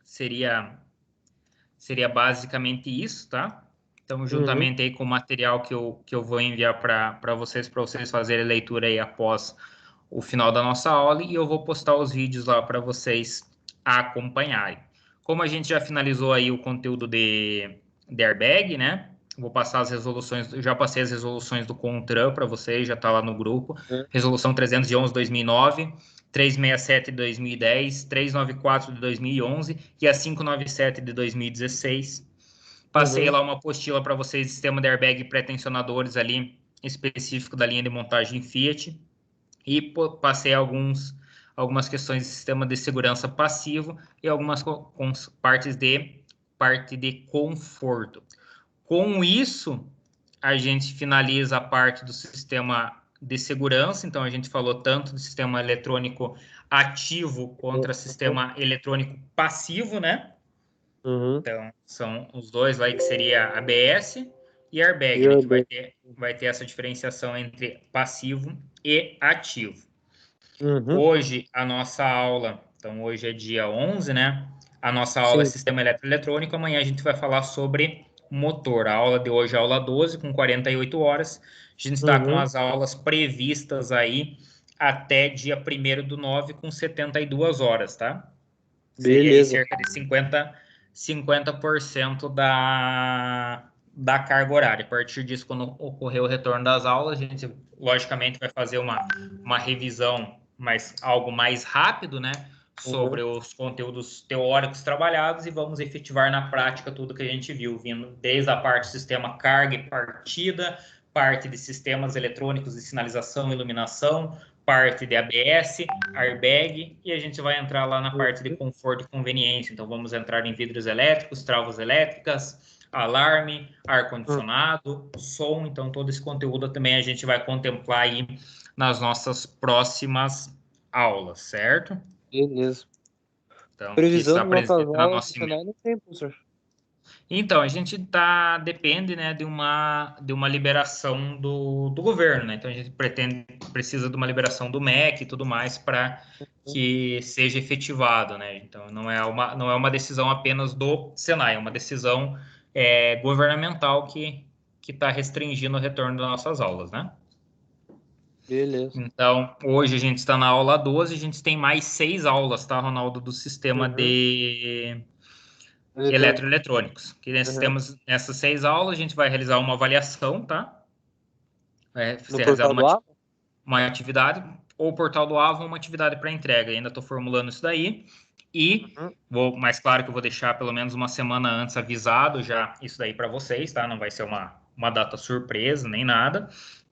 seria basicamente isso, tá? Então, juntamente aí com o material que eu vou enviar para vocês fazerem a leitura aí após o final da nossa aula, e eu vou postar os vídeos lá para vocês acompanharem. Como a gente já finalizou aí o conteúdo de airbag, né? Vou passar as resoluções, já passei as resoluções do CONTRAN para vocês, já está lá no grupo. Resolução 311/2009, 367 de 2010, 394 de 2011 e a 597 de 2016. Passei lá uma apostila para vocês, sistema de airbag pré-tensionadores ali, específico da linha de montagem Fiat. E passei algumas questões de sistema de segurança passivo e algumas parte de conforto. Com isso, a gente finaliza a parte do sistema de segurança. Então, a gente falou tanto do sistema eletrônico ativo contra sistema eletrônico passivo, né? Então, são os dois lá, que seria ABS e airbag, né? Que vai ter essa diferenciação entre passivo e ativo. Hoje, a nossa aula, então hoje é dia 11, né? A nossa aula é sistema eletroeletrônico. Amanhã a gente vai falar sobre motor. A aula de hoje é a aula 12, com 48 horas. A gente está com as aulas previstas aí até dia 1º/9, com 72 horas, tá? Seria aí cerca de 50% da carga horária. A partir disso, quando ocorrer o retorno das aulas, a gente, logicamente, vai fazer uma revisão, algo mais rápido, né? Sobre os conteúdos teóricos trabalhados, e vamos efetivar na prática tudo que a gente viu, vindo desde a parte do sistema carga e partida, parte de sistemas eletrônicos de sinalização e iluminação, parte de ABS, airbag, e a gente vai entrar lá na parte de conforto e conveniência. Então, vamos entrar em vidros elétricos, travas elétricas, alarme, ar-condicionado, som. Então, todo esse conteúdo também a gente vai contemplar aí nas nossas próximas aulas, certo? Beleza. Então, Previsão está de presente voltar na às aulas nossa não tem, professor? Então, a gente depende, né, de uma liberação do governo, né? Então, a gente precisa de uma liberação do MEC e tudo mais para que seja efetivado, né? Então, não é uma decisão apenas do Senai, é uma decisão governamental que está restringindo o retorno das nossas aulas, né? Beleza. Então, hoje a gente está na aula 12, a gente tem mais 6 aulas, tá, Ronaldo, do sistema de eletroeletrônicos. Que temos nessas 6 aulas, a gente vai realizar uma avaliação, tá? No Ser realizada portal do AVA? uma atividade, ou o portal do AVA, uma atividade para entrega. Ainda estou formulando isso daí. E mais claro que eu vou deixar pelo menos uma semana antes avisado já isso daí para vocês, tá? Não vai ser uma data surpresa, nem nada.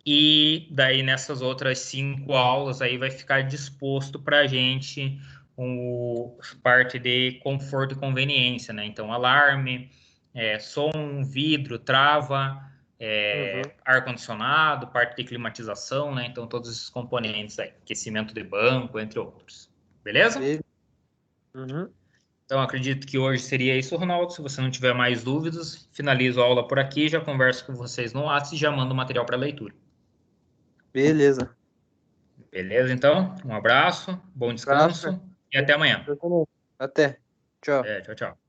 E daí nessas outras 5 aulas aí vai ficar disposto para a gente parte de conforto e conveniência, né? Então, alarme, som, vidro, trava, ar-condicionado, parte de climatização, né? Então, todos esses componentes aí, aquecimento de banco, entre outros. Beleza? Então, acredito que hoje seria isso, Ronaldo. Se você não tiver mais dúvidas, finalizo a aula por aqui, já converso com vocês no WhatsApp e já mando o material para leitura. Beleza. Beleza, então? Um abraço, bom descanso e até amanhã. Até. Tchau. Tchau, tchau.